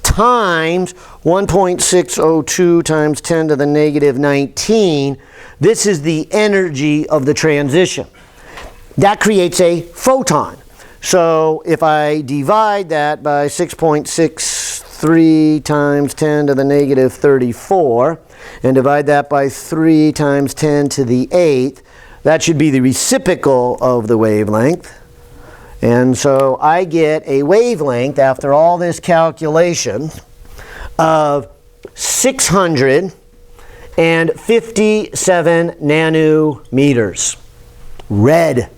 Times 1.602 times 10 to the negative 19. This is the energy of the transition. That creates a photon. So if I divide that by 6.63 times 10 to the negative 34 and divide that by 3 times 10 to the 8th, that should be the reciprocal of the wavelength. And so I get a wavelength, after all this calculation, of 657 nanometers. Red. In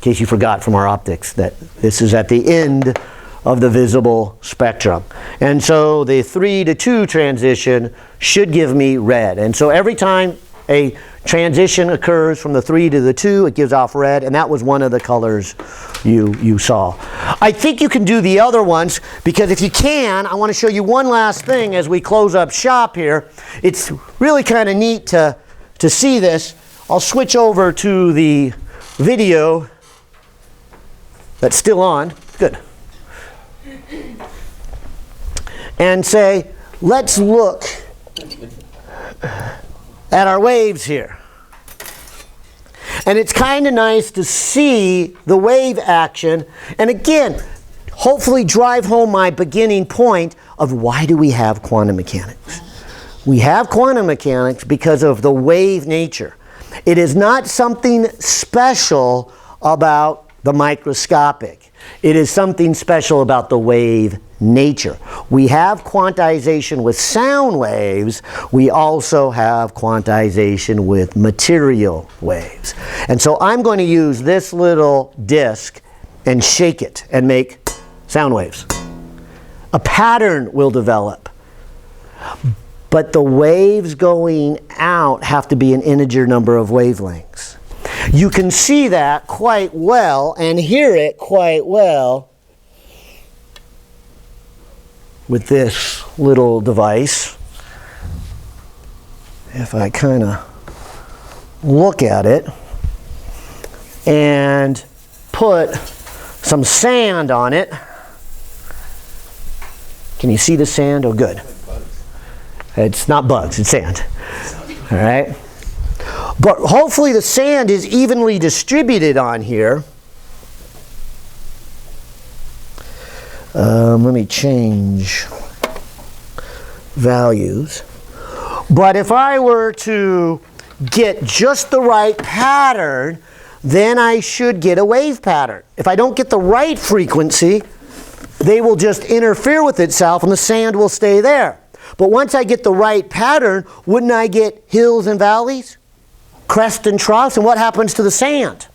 case you forgot from our optics that this is at the end of the visible spectrum. And so the 3 to 2 transition should give me red. And so every time a transition occurs from the 3 to the 2, it gives off red, and that was one of the colors you saw. I think you can do the other ones, because if you can, I want to show you one last thing as we close up shop here. It's really kind of neat to see this. I'll switch over to the video that's still on. Good. And say, let's look at our waves here. And it's kind of nice to see the wave action. And again, hopefully drive home my beginning point of why do we have quantum mechanics? We have quantum mechanics because of the wave nature. It is not something special about the microscopic. It is something special about the wave nature. We have quantization with sound waves. We also have quantization with material waves. And so I'm going to use this little disc and shake it and make sound waves. A pattern will develop. But the waves going out have to be an integer number of wavelengths. You can see that quite well and hear it quite well with this little device. If I kind of look at it and put some sand on it. Can you see the sand? Oh, good. It's not bugs, it's sand. All right? But hopefully the sand is evenly distributed on here. Let me change values. But if I were to get just the right pattern, then I should get a wave pattern. If I don't get the right frequency, they will just interfere with itself and the sand will stay there. But once I get the right pattern, wouldn't I get hills and valleys, crests and troughs? And what happens to the sand?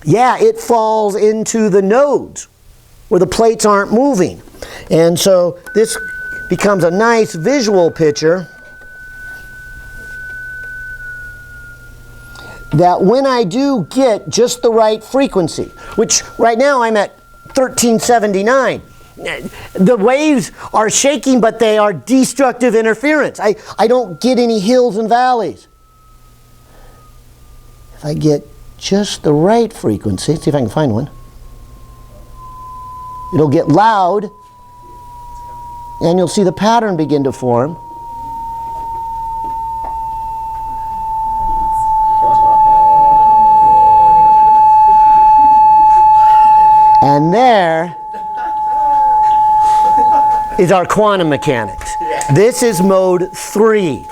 Yeah, it falls into the nodes where the plates aren't moving. And so this becomes a nice visual picture that when I do get just the right frequency, which right now I'm at 1379, the waves are shaking, but they are destructive interference. I don't get any hills and valleys. If I get just the right frequency, see if I can find one, it'll get loud, and you'll see the pattern begin to form. And there is our quantum mechanics. This is mode 3.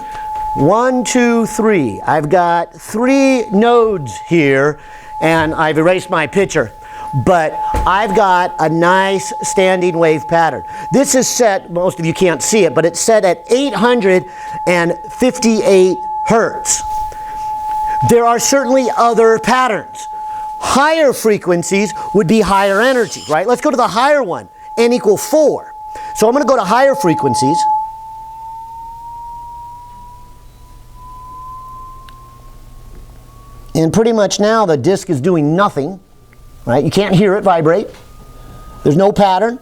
1, 2, 3. I've got 3 nodes here, and I've erased my picture. But I've got a nice standing wave pattern. This is set, most of you can't see it, but it's set at 858 hertz. There are certainly other patterns. Higher frequencies would be higher energy, right? Let's go to the higher one, n = 4. So I'm going to go to higher frequencies. And pretty much now the disc is doing nothing, right? You can't hear it vibrate. There's no pattern.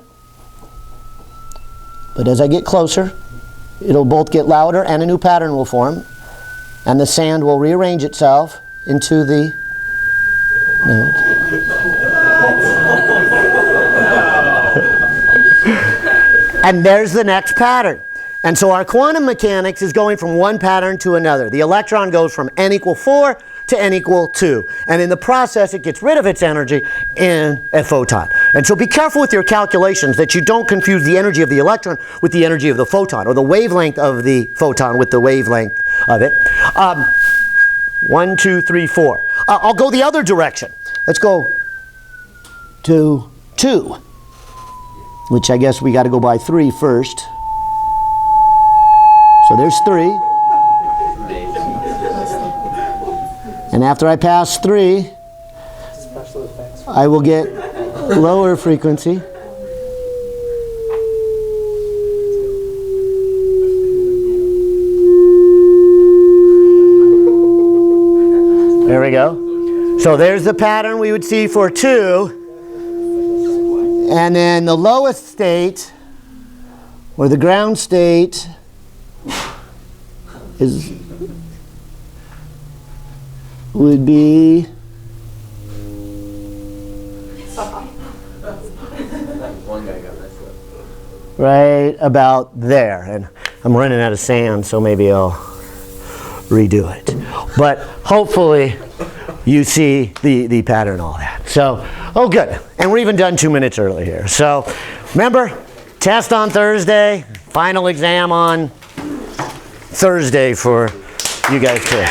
But as I get closer, it'll both get louder and a new pattern will form. And the sand will rearrange itself into the nodes. And there's the next pattern. And so our quantum mechanics is going from one pattern to another. The electron goes from n = 4 to n = 2. And in the process, it gets rid of its energy in a photon. And so be careful with your calculations that you don't confuse the energy of the electron with the energy of the photon, or the wavelength of the photon with the wavelength of it. 1, 2, 3, 4. I'll go the other direction. Let's go to 2, which I guess we got to go by 3 first. So there's 3. And after I pass 3, I will get lower frequency. There we go. So there's the pattern we would see for 2. And then the lowest state, or the ground state, would be One guy got messed up. right about there. And I'm running out of sand, so maybe I'll redo it. But hopefully you see the pattern, all that. So, oh good. And we're even done 2 minutes early here. So remember, test on Thursday, final exam on Thursday for You guys too.